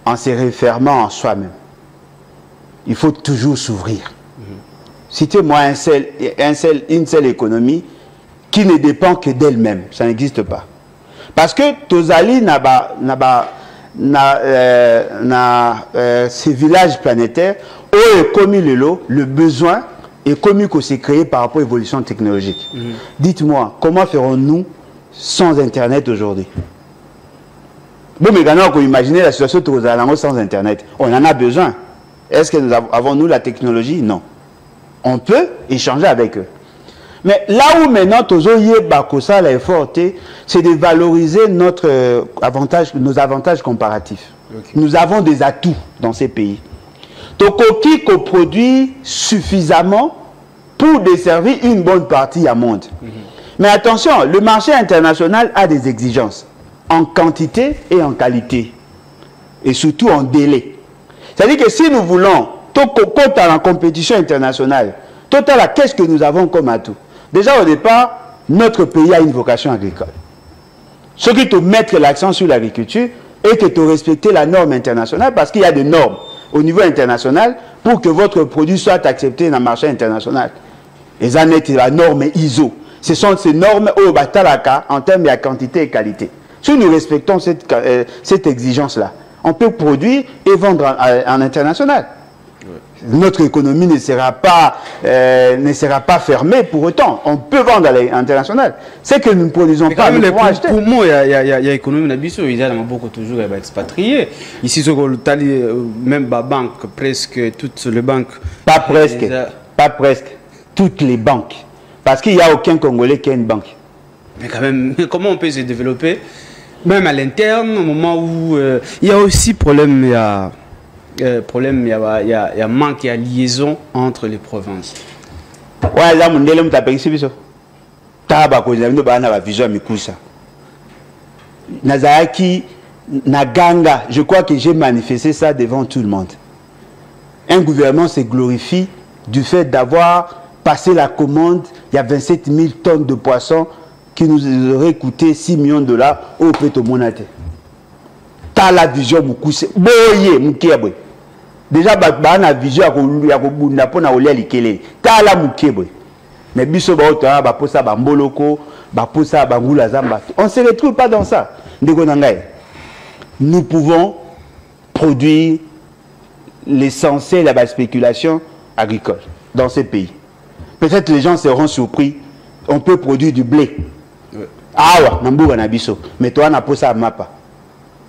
en se refermant en soi-même. Il faut toujours s'ouvrir. Citez-moi une seule économie qui ne dépend que d'elle-même. Ça n'existe pas. Parce que Tozali ces villages planétaires ont commis le besoin et commis que c'est créé par rapport à l'évolution technologique. Dites-moi, comment ferons-nous sans Internet aujourd'hui? Bon, mais quand on imagine la situation sans Internet, on en a besoin. Est-ce que nous avons-nous la technologie? Non. On peut échanger avec eux. Mais là où maintenant, c'est de valoriser nos avantages comparatifs. Okay. Nous avons des atouts dans ces pays. Tokoki produit suffisamment pour desservir une bonne partie du monde. Mais attention, le marché international a des exigences en quantité et en qualité. Et surtout en délai. C'est-à-dire que si nous voulons, dans la compétition internationale, qu'est-ce que nous avons comme atout? Déjà au départ, notre pays a une vocation agricole. Ce qui te mettre l'accent sur l'agriculture et que tu respectes la norme internationale parce qu'il y a des normes au niveau international pour que votre produit soit accepté dans le marché international. Les annettes, la norme ISO. Ce sont ces normes au Batalaka en termes de quantité et qualité. Si nous respectons cette exigence-là, on peut produire et vendre en international. Notre économie ne sera pas fermée pour autant. On peut vendre à l'international. C'est que nous ne produisons pas. Pour moi, il y a l'économie d'Abisso. Il y a beaucoup toujours expatriés. Ici, même la banque, presque toutes les banques. Pas presque. Toutes les banques. Parce qu'il n'y a aucun Congolais qui a une banque. Mais quand même, comment on peut se développer? Même à l'interne, au moment où il y a aussi problème, il y a manque, il y a liaison entre les provinces. Ouais, là, mon élève t'a payé ça. Nazaraki, Naganga, je crois que j'ai manifesté ça devant tout le monde. Un gouvernement se glorifie du fait d'avoir passé la commande, il y a 27 000 tonnes de poissons qui nous auraient coûté 6 millions de dollars au Pétomonate. la vision mukuse boye mukebwe déjà ba na vision ya ko bunda pona olia likele tala mukebwe mais biso ba ota ba posa ba mboloko ba posa ba ngula zamba on se retrouve pas dans ça ndeko nangai nous pouvons produire l'essentiel de la spéculation agricole dans ce pays. Peut-être les gens seront surpris. On peut produire du blé. Ah ouais, Namboura Nabiso. Mais toi, on a posé à mapa.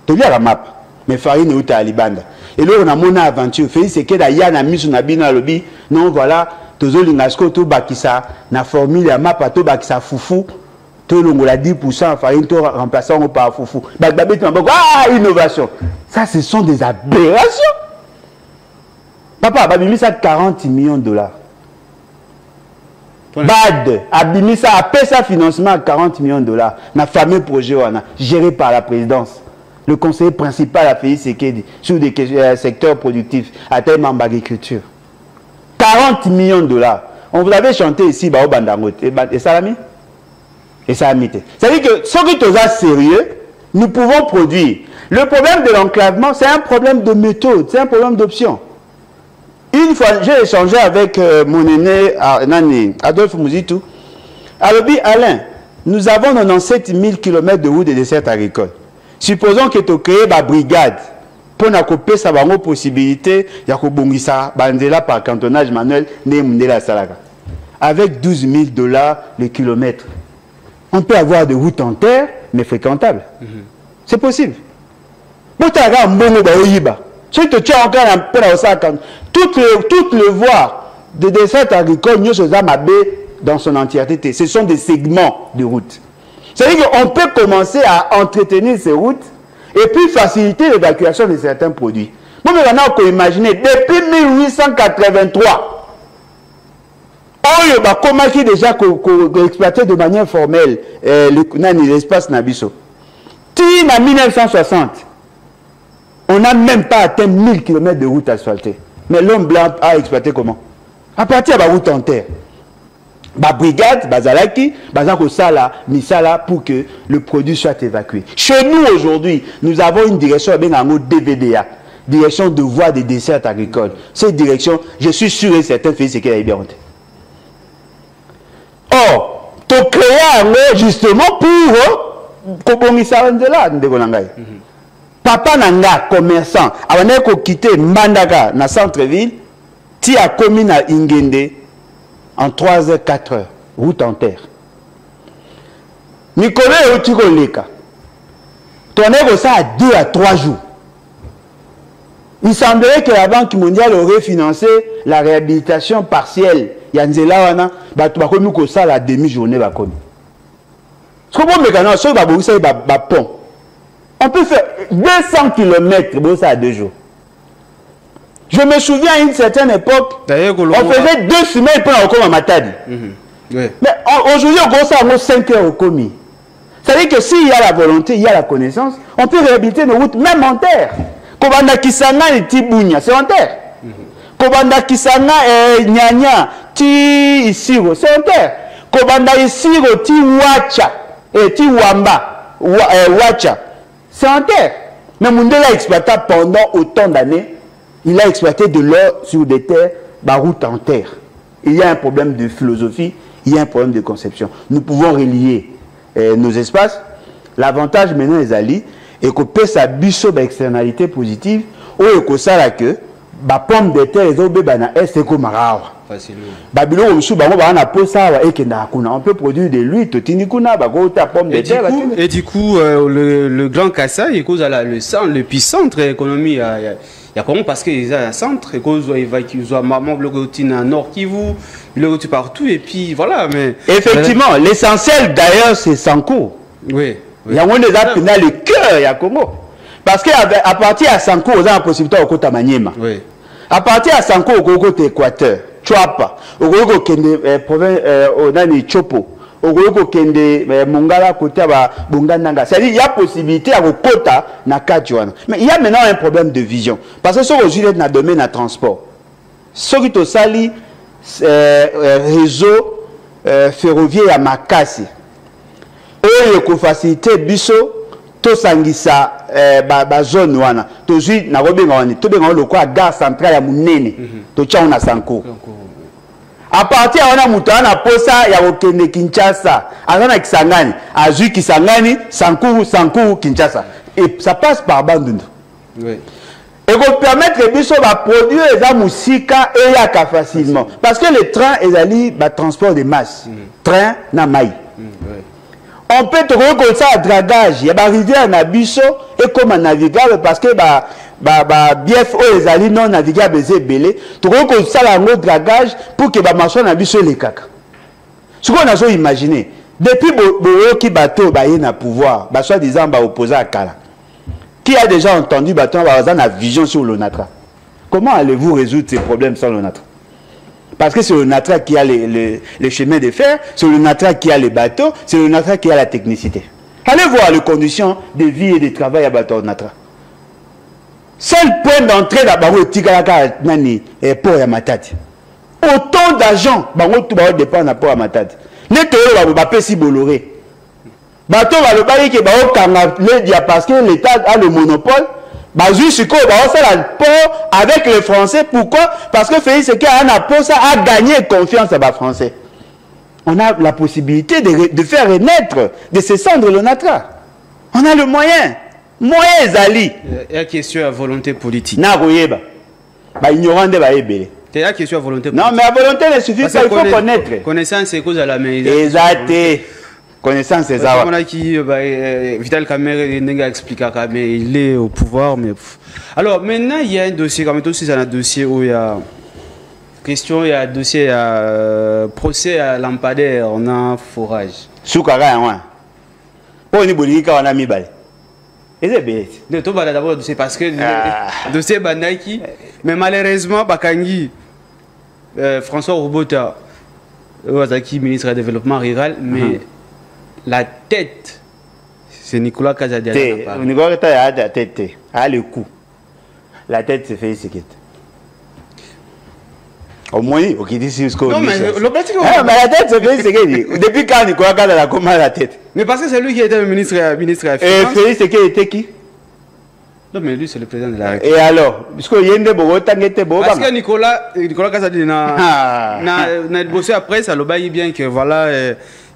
Tu as la map. Mais farine est où à Libanda. Et là, on a mon aventure. Fait c'est que d'ailleurs, on a mis sur Nabina lobby. Non, voilà. Tozo lingasko to bakisa na formule ya mapa to bakisa fufu. To longola 10% farine to remplaçant par fufu. Ah, innovation. Ça, ce sont des aberrations. Papa, Abimisa 40 millions de dollars. BAD, Abimisa a payé sa financement à 40 millions de dollars. Dans fameux projet géré par la présidence. Le conseiller principal a fait Sekedi sur des secteurs productifs à terme en agriculture. 40 millions de dollars. On vous avait chanté ici, au Bandangote. Et ça l'a mis? Et ça a mis. C'est-à-dire que ce qui est sérieux, nous pouvons produire. Le problème de l'enclavement, c'est un problème de méthode, c'est un problème d'option. Une fois, j'ai échangé avec mon aîné Adolphe Mouzitou. Alors, Alain, nous avons 97 000 km de route de dessert agricole. Supposons que tu as créé une brigade pour couper sa possibilité de par cantonnage manuel avec 12 000 $ le kilomètre. On peut avoir des routes en terre, mais fréquentables. C'est possible. Si tu as encore un peu toutes les voies de dessert agricole, dans son entièreté, ce sont des segments de route. C'est-à-dire qu'on peut commencer à entretenir ces routes et puis faciliter l'évacuation de certains produits. Moi, maintenant, on peut imaginer, depuis 1883, comment qui déjà exploité de manière formelle l'espace Nabiso. En 1960, on n'a même pas atteint 1000 km de route asphaltée. Mais l'homme blanc a exploité comment? À partir de la route en terre. La brigade, Bazalaki, Bazako Sala, Misala, pour que le produit soit évacué. Chez nous aujourd'hui, nous avons une direction, DVDA, direction de voie des desserts agricoles. Cette direction, je suis sûr et certain, c'est qu'elle est bien montée. Or, tu crées justement pour Papa Nanga, commerçant, avant de quitter Mandaka, dans le centre-ville, tu as commis à Ingende en 3 heures, 4 heures, route en terre. Nicolas et Otikoleka, tu as ça à 2 à 3 jours. Il semblerait que la Banque mondiale aurait financé la réhabilitation partielle. Yanzela wana, tu as commis ça la demi-journée. Ce qu'on peut faire, c'est un pont. On peut faire 200 km à 2 jours. Je me souviens à une certaine époque, on faisait 2 semaines pour encore à Matadi. Mais aujourd'hui, on commence à 5 heures au commis. C'est-à-dire que s'il y a la volonté, il y a la connaissance, on peut réhabiliter nos routes même en terre. Kobanda Kisanga et Tibunya, c'est en terre. Kobanda Kisanga et Nyanya, Ti Isiro, c'est en terre. Kobanda Isiro, Ti Wacha, et Ti Wamba, Wacha. C'est en terre. Mais Mundela a exploité pendant autant d'années, il a exploité de l'or sur des terres, route en terre. Il y a un problème de philosophie, il y a un problème de conception. Nous pouvons relier nos espaces. L'avantage maintenant est allié et qu'on peut s'abuser d'externalités positives ou que ça là que pomme de terre les autres est comme marawa. On peut produire de l'huile, et du coup, le Grand Kassai est cause à l'épicentre économie. Il y a comment parce qu'il y a un centre et cause ils ont maman le Nord Kivu, le partout et puis voilà. Mais effectivement, l'essentiel d'ailleurs c'est Sanko. Oui. Il y a un des appels le cœur, il y a Congo. Parce qu'à partir de Sanko, on a la possibilité au côté Maniema. Oui. À partir de Sanko, au côté Équateur. Chouapa, au côté province Onani Chopo, au côté Mongala côté Bungananga. C'est-à-dire il y a possibilité à côté na Kadjouana. Mais il y a maintenant un problème de vision parce que ce aujourd'hui dans le domaine de transport. Ce qui est sali réseau ferroviaire à Makasi. Et il faut faciliter biso to sangisa zone wana tozwi na kobenga wani tobenga lokwa gare centrale ya munene totyango na Sankour à partir wana mutu ana posa ya kokende Kinshasa aza na Kisangani azwi Kisangani Sankour Kinshasa et ça passe par Bandundu. Oui. Et qu'on permettre biso ba produire eza musika et yaka facilement parce que le train ezali ba transport de masse train na mai. On peut trouver comme ça à dragage il y a ba rivière na biso et comme navigable parce que BFO ezali non navigable belé trouver comme ça la dragage pour que ba marchand na biso les kaka. Ce qu'on a so imaginer depuis boyoki bateau ba yé na pouvoir ba soit disant ba opposé à Kala. Qui a déjà entendu bateau na vision sur l'ONATRA? Comment allez-vous résoudre ces problèmes sans l'ONATRA? Parce que c'est l'ONATRA qui a les chemins de fer, c'est l'ONATRA qui a les bateaux, c'est l'ONATRA qui a la technicité. Allez voir les conditions de vie et de travail à bateau ONATRA. Seul point d'entrée d'abord Tikalaka nani port ya Matadi. Autant d'argent bango tout ba dépend na port ya Matadi. Les théories ba pesi Bolloré. Bateau va le bailler qui va parce que l'État a le monopole. Jusqu'au le port avec les Français. Pourquoi? Parce que Félix a gagné confiance à les Français. On a la possibilité de faire renaître, de se cendre l'ONATRA. On a le moyen. Moyen Zali. Il y a une question à volonté politique. Ignorant de il y a une question à volonté politique. Non, mais la volonté ne suffit pas, il faut connaître. Connaissance, c'est cause à la main. Exact. Connaissance c'est ça. Vital Kamerhe n'a expliqué mais il est au pouvoir mais alors maintenant il y a un dossier comme aussi un dossier où il y a question il y a un dossier à procès à lampadaire on a forage soukara ouais pour ni bolika on a mis balle et c'est bête de tout bala d'abord c'est parce que dossier bandaki mais malheureusement bakangi François Robota Wazaki ministre du développement rural mais la tête, c'est Nicolas Kazadi. Nicolas Kazadi a la tête, a le coup. La tête, c'est Félix Sekete. Au moins, ok, ici, ce qu'on dit. Non, mais la tête, c'est Félix Sekete. Depuis quand Nicolas Kazadi a comment la tête? Mais parce que c'est lui qui était le ministre à la Finance. Et Félix Sekete était qui? Non, mais lui, c'est le président de la République. Et alors? Parce que Nicolas Kazadi n'a bossé après, ça le baille bien que voilà.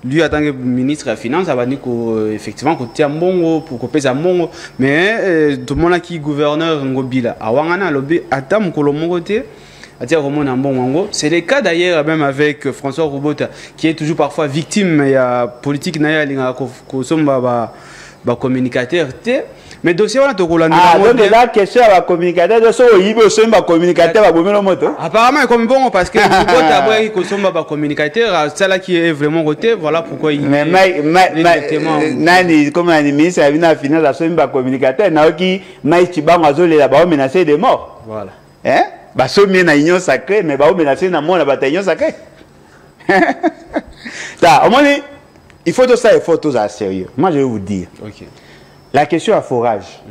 Lui, en tant que ministre de la Finance, ça va dire qu'effectivement, qu'on tient bon pour couper ça bon. Mais tout le monde qui est gouverneur Ngobila, à Wangana, lobby, à Tam Kolomogote, à dire au monde bon. C'est le cas d'ailleurs même avec François Robota, qui est toujours parfois victime de la politique naïa, qui communicateur. Mais dossier on a tout donc la question à la communicateur de ce il veut se mettre communicateur à bomber le moto. Apparemment comme bon parce que pourquoi d'abord il sommes pas communicateur c'est là qui est vraiment côté voilà pourquoi il mais nani comme un ministre a venu à finir la somme pas communicateur na qui mai Tibang azole là ba menacer de mort. Voilà. Hein? Ba somme na union sacrée mais ba menacer na mort na bataillon sacré. Ça au moins il faut tout ça il faut tout ça sérieux. Moi je vais vous dire. OK. La question à forage,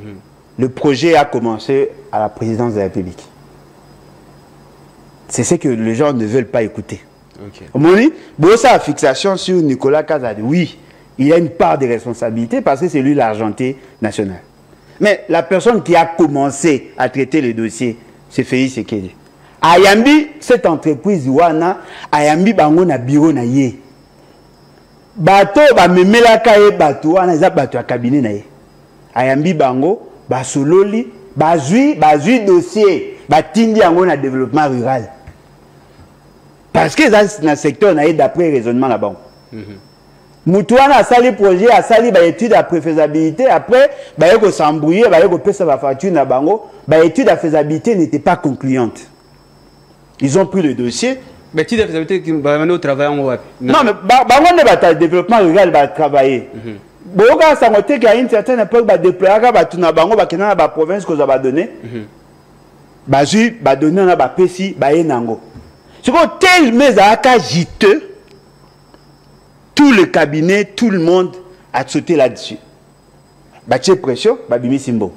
le projet a commencé à la présidence de la République. C'est ce que les gens ne veulent pas écouter. Okay. Sa fixation sur Nicolas Kazadi, oui, il a une part de responsabilité parce que c'est lui l'argenté national. Mais la personne qui a commencé à traiter le dossier, c'est Félix Sekete. Ayambi, cette entreprise, Ayambi bango na bureau na ye. Bato ba memela kaye bato wana za bato ya cabinet na ye. Ayambi bango ba sololi bazui dossier batindi yango na développement rural. Parce que dans le secteur na d'après raisonnement là bas. Mutuana a sali projet a sali ba étude à préfaisabilité après ba yeko s'embrouiller ba yeko pesa ba facture na bango ba étude à faisabilité n'était pas concluante. Ils ont pris le dossier. Mais étude à faisabilité qui va mener au travail en web. Non mais bango ne ba développement rural va travailler. Boka sangote qu'à une certaine époque ba déployer ba tuna bango ba kena ba province ko za ba donner. Ba ju ba donner na ba pesi ba yenango. C'est quoi tel mais à juteux. Tout le cabinet, tout le monde a sauté là-dessus. Baché pression, babimi simbo.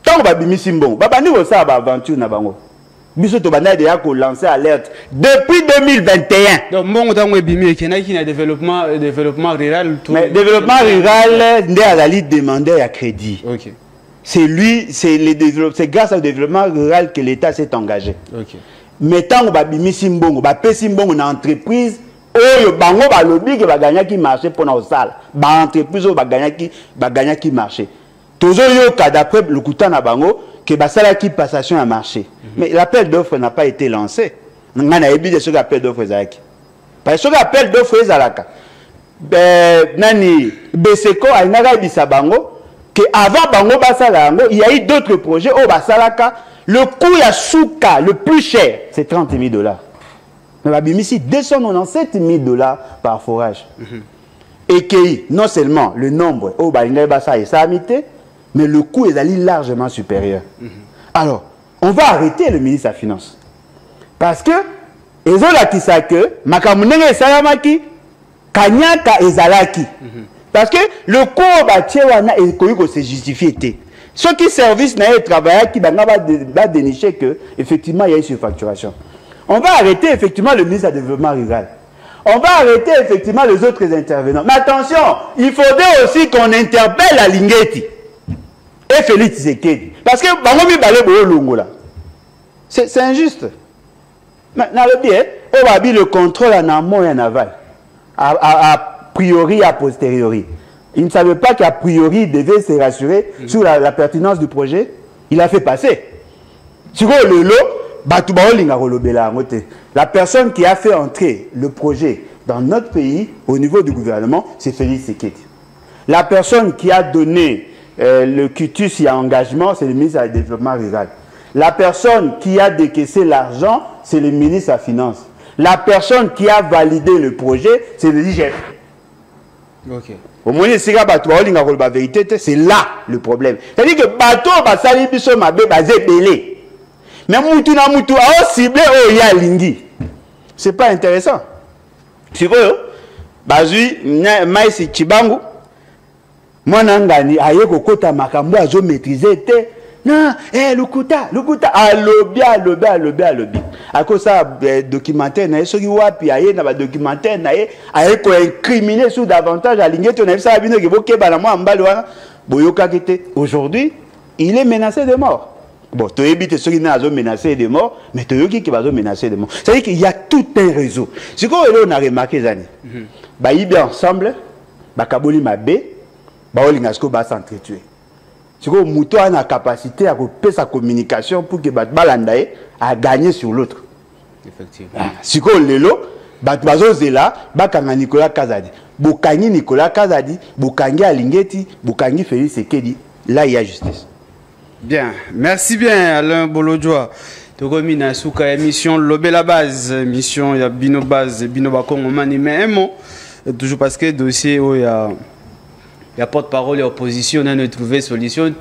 Tant babimi simbo, babani ko ça ba aventure na bango. Biso to bana déjà ko lancer alerte depuis 2021. Donc bon temps ebimi qui na développement rural tout. Mais développement rural ndé azali demander à crédit. OK. C'est lui, c'est grâce au développement rural que l'État s'est engagé. OK. Mais tant que bimi simbongo, ba pesi mbongo na entreprise oyo bango ba lobby que ba gagner qui marché pour na osala. Ba entreprise oyo ba gagner qui marché. Tozo yo ka d'après le kuta na bango que basala qui passation à marché. Mais l'appel d'offres n'a pas été lancé. Ngana ebi de ce appel d'offres ezaki. Parce que l'appel d'offres ezalaka. Nani Beseko a ngaka bisa bango que avant bango basala yango, il y a eu d'autres projets au basalaka. Le coût ya souka le plus cher, c'est $30,000. Mais babimisi 297,000 par forage. Et que non seulement le nombre au balinga basa et samité, mais le coût est allé largement supérieur. Alors, on va arrêter le ministre de la Finance. Parce que, que makamunenge salamaki, kanyaka ezalaki. Parce que le coût batiwana est se justifié. Ceux qui servicent n'a travaillé qui va dénicher que effectivement il y a une surfacturation. On va arrêter effectivement le ministre du développement rural. On va arrêter effectivement les autres intervenants. Mais attention, il faudrait aussi qu'on interpelle la Lingeti et Félix Tshisekedi. Parce que c'est injuste. Maintenant, on va dire le contrôle en amont et en aval. A priori, a posteriori. Il ne savait pas qu'a priori, il devait se rassurer sur la pertinence du projet. Il a fait passer. La personne qui a fait entrer le projet dans notre pays, au niveau du gouvernement, c'est Félix Tshisekedi. La personne qui a donné le cutus et engagement, c'est le ministre du Développement rural. La personne qui a décaissé l'argent, c'est le ministre de la Finance. La personne qui a validé le projet, c'est le IGF. OK. Au moins, c'est là le problème. C'est-à-dire que bateau va salir biso mabe basé belé. Mais moutou na moutou a ciblé au ya lingi. C'est pas intéressant. C'est quoi? Bazui maïsi chibangu. Moi nangani aye kokota makambo azo maîtriser te. Non, lukuta, alobi. À cause ça, documentaire, na yeso ki wapi aye na ba documentaire na ye aye ko incriminer sous davantage à lingeto na ça bino ke bokeba na moi mbali wana boyoka kete. Aujourd'hui, il est menacé de mort. Bon, tu évites ceux qui sont menacés de mort, mais tu es qui sont menacés de mort. C'est-à-dire qu'il y a tout un réseau. Ce qu'on a remarqué, ils sont ensemble, ils sont mabé, ils sont s'entretuer. C'est que Mouto a la capacité à couper sa communication pour que Balandaye a gagné sur l'autre. Effectivement. C'est que Lelo, Bazozela, Bakanga Nicolas Kazadi, Bokangi Nicolas Kazadi, Bokangi Alingeti, Bokangi Félix Tshisekedi. Là, il y a justice. Bien, merci bien Alain Bolodjoa. Tokomi na suka émission Lobé la base, émission ya Bino base, Bino Bakongo mani mais un mot toujours parce que dossier où il y a porte-parole et opposition, on a trouvé solution.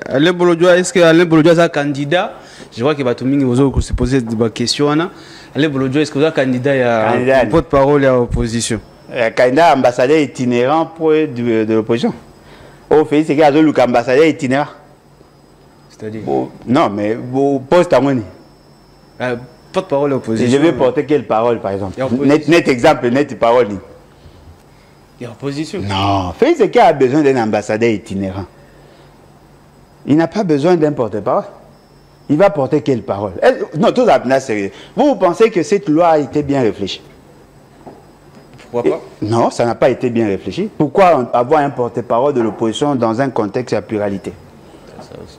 Alain Bolodjoa, est-ce que Alain Bolodjoa est un candidat? Je vois que Batomingi vous se poser des questions. Alain Bolodjoa, est-ce que vous êtes candidat à porte-parole et à opposition? Candidat ambassadeur itinérant pour de l'opposition. Au fait, c'est qu'il y a un ambassadeur itinérant. C'est-à-dire non, mais vos postes à moi. Porte-parole et opposition. Je vais porter quelle parole, par exemple? Net exemple, net parole. Il y a opposition. Non, Félix Tshisekedi a besoin d'un ambassadeur itinérant. Il n'a pas besoin d'un porte-parole. Il va porter quelle parole? Non, tout ça, sérieux. Vous pensez que cette loi a été bien réfléchie? Pourquoi pas? Non, ça n'a pas été bien réfléchi. Pourquoi avoir un porte-parole de l'opposition dans un contexte de pluralité? Ça aussi.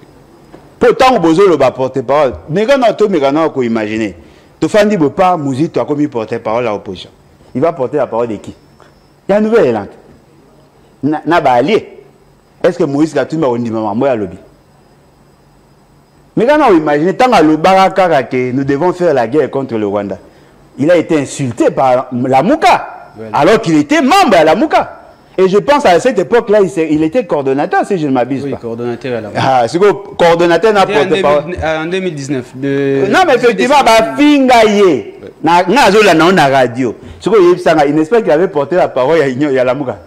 Pourtant, vous avez le porte-parole. Mais quand on peut imaginer, tu fais pas Mouzi, tu as commis porte-parole à l'opposition. Il va porter la parole de qui? Il y a une nouvelle élante. N'a pas allié. Est-ce que Moïse Katumbi a dit maman à lobby? Mais quand on imagine, tant que le Baraka que nous devons faire la guerre contre le Rwanda, il a été insulté par la Mouka, alors qu'il était membre à la Mouka. Et je pense à cette époque-là, il était coordonnateur, si je ne m'abuse pas. Oui, coordonnateur à la Mouka. Ah, c'est quoi, coordonnateur n'a pas porte-parole. En 2019. Non, mais effectivement, Fingaye, na radio. Il espère qu'il avait porté la parole à la Mouka.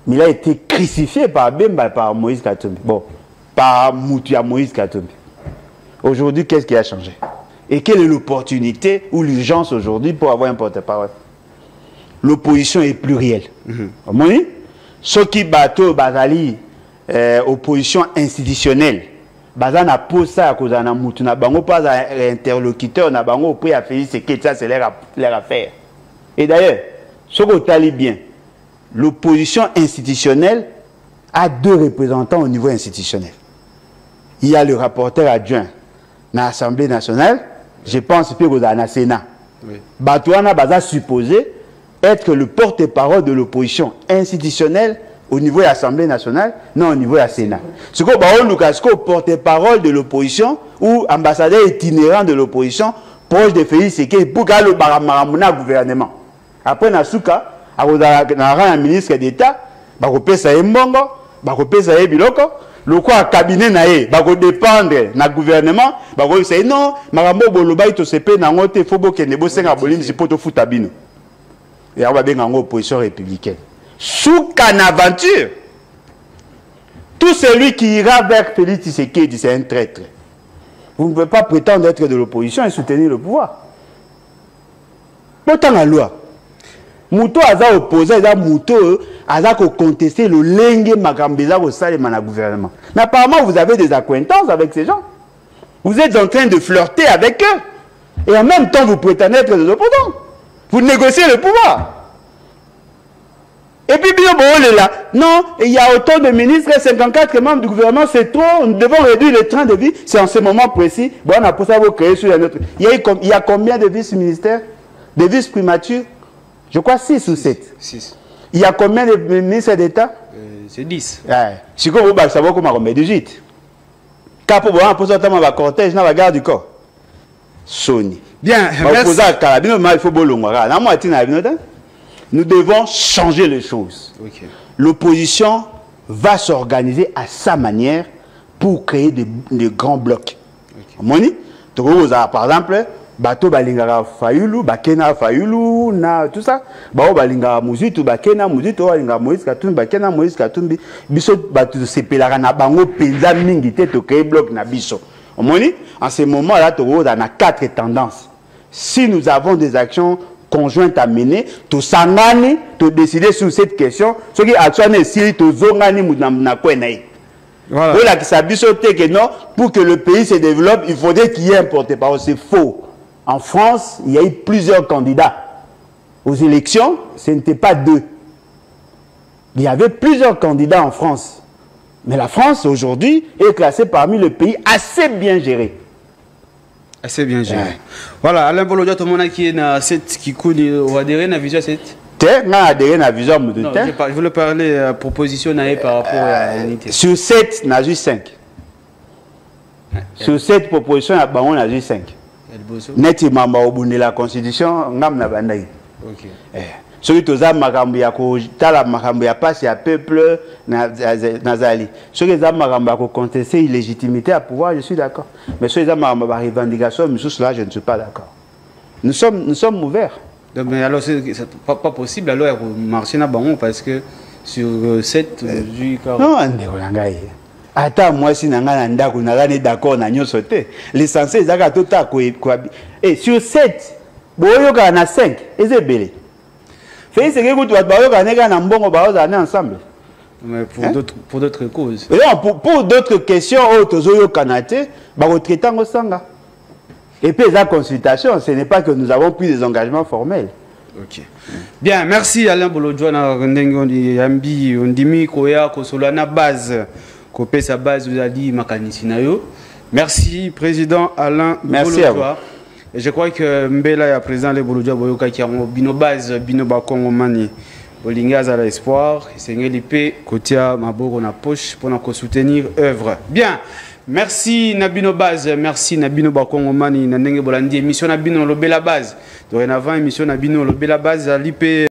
Mais il a été crucifié par Bemba, par Moïse Katumbi. Bon, par Moutia Moïse Katumbi. Aujourd'hui, qu'est-ce qui a changé? Et quelle est l'opportunité ou l'urgence aujourd'hui pour avoir un porte-parole? L'opposition est plurielle. Ceux qui battent Bazali, opposition institutionnelle, Bazan a posé à cause d'un mouton, n'a pas interlocuteur, n'a pas à faire ce que ça c'est leur affaire. Et d'ailleurs, ce que tu bien, l'opposition institutionnelle a 2 représentants au niveau institutionnel. Il y a le rapporteur adjoint dans l'Assemblée nationale, je pense que dans le Sénat. Batouana Baza supposé être le porte-parole de l'opposition institutionnelle au niveau de l'Assemblée nationale, non au niveau du Sénat. Ce que Baron Lucas, porte-parole de l'opposition ou ambassadeur itinérant de l'opposition, proche de Félix Sekei, pour qu'il y ait le gouvernement. Après, Nasuka, un ministre d'État, il y a un mbongo, il y a un biloko, le quoi cabinet naé, il dépendre du gouvernement, il y a non, marambo boloba ito sepe na ngote fobo kende bo senga bolimi sipoto futabino. Et il y a une opposition républicaine. Sous qu'en aventure, tout celui qui ira vers Félix Tshisekedi, c'est un traître. Vous ne pouvez pas prétendre être de l'opposition et soutenir le pouvoir. Pourtant, la loi. Mouto a opposé, Mouto a contesté le lingue Magambeza au sein du gouvernement. Mais apparemment, vous avez des acquaintances avec ces gens. Vous êtes en train de flirter avec eux. Et en même temps, vous prétendez être des opposants. Vous négociez le pouvoir. Et puis, là, non, il y a autant de ministres et 54 membres du gouvernement, c'est trop, nous devons réduire le train de vie. C'est en ce moment précis. Bon, on a pour ça vous créer sur notre. Il y a combien de vice-ministères, de vice-primatures? Je crois 6 ou 7. 6. Il y a combien de ministres d'État? C'est 10. Si vous savez comment on met 18. Quand vous avez un cortège, dans la garde du corps. Sony. Bien, merci. Nous devons changer les choses. Okay. L'opposition va s'organiser à sa manière pour créer des grands blocs. Okay. Par exemple, bateau balingara fayulu, bakena fayulu, na tout ça. Bao balingara muzitu, bakena muzitu, balingara Moïse Katumbi, bakena Moïse Katumbi. Biso bateau sepelara na bango penza mingi te to créer bloc na biso. En ce moment-là, on a 4 tendances. Si nous avons des actions conjointes à mener, tout sangani, tout décider sur cette question, ce qui a tué si tout zongani na kwenaï. Voilà. Pour que le pays se développe, il faudrait qu'il y ait un porte-parole. C'est faux. En France, il y a eu plusieurs candidats. Aux élections, ce n'était pas 2. Il y avait plusieurs candidats en France. Mais la France, aujourd'hui, est classée parmi les pays assez bien gérés. Assez bien géré. Ouais. Voilà, Alain Bolodia, tout le monde qui est dans cette qui coule, on va adhérer à la vision 7. Je voulais parler de proposition par rapport à l'unité. Sur 7, on a eu 5. Sur 7 propositions, on a eu 5. Net, il m'a dit la constitution, on a eu. Ok. Ceux qui ont makambo ya ko tala makambo ya passe ya peuple nazali. Ceux qui ont makambo ya ko contester illégitimité à pouvoir, je suis d'accord. Mais ceux qui ont makambo ya revendication, mais cela je ne suis pas d'accord. Nous sommes ouverts. Donc, mais alors c'est pas possible alors marcher na bango parce que sur 7 non, ndekolangai. Attends, moi si nanga ndako nanga d'accord na nyoso te. L'essentiel ezaka tota ko et sur 7, boyoka na 5, ezebele. Félix Sekei ensemble. Mais pour d'autres causes. Pour d'autres questions, et puis la consultation, ce n'est pas que nous avons pris des engagements formels. Ok. Bien, merci Alain Bolodjoa. On dit Koya Kosolana base. Kopé sa base, vous a dit Makanisinayo. Merci, Président Alain Bolodjoa. Et je crois que Mbela est président de Bolodjoa Boyoka qui a bino base, bino bakongo mani. Bolinga à l'espoir. C'est l'IP, Kotia Maboro na poche pour nous soutenir œuvre. Bien. Merci Nabino Base, merci Nabino Bakongo mani. Nanenge Bolandi, émission Nabino Lobela Base. Dorénavant, émission Nabino Lobela Base à l'IP.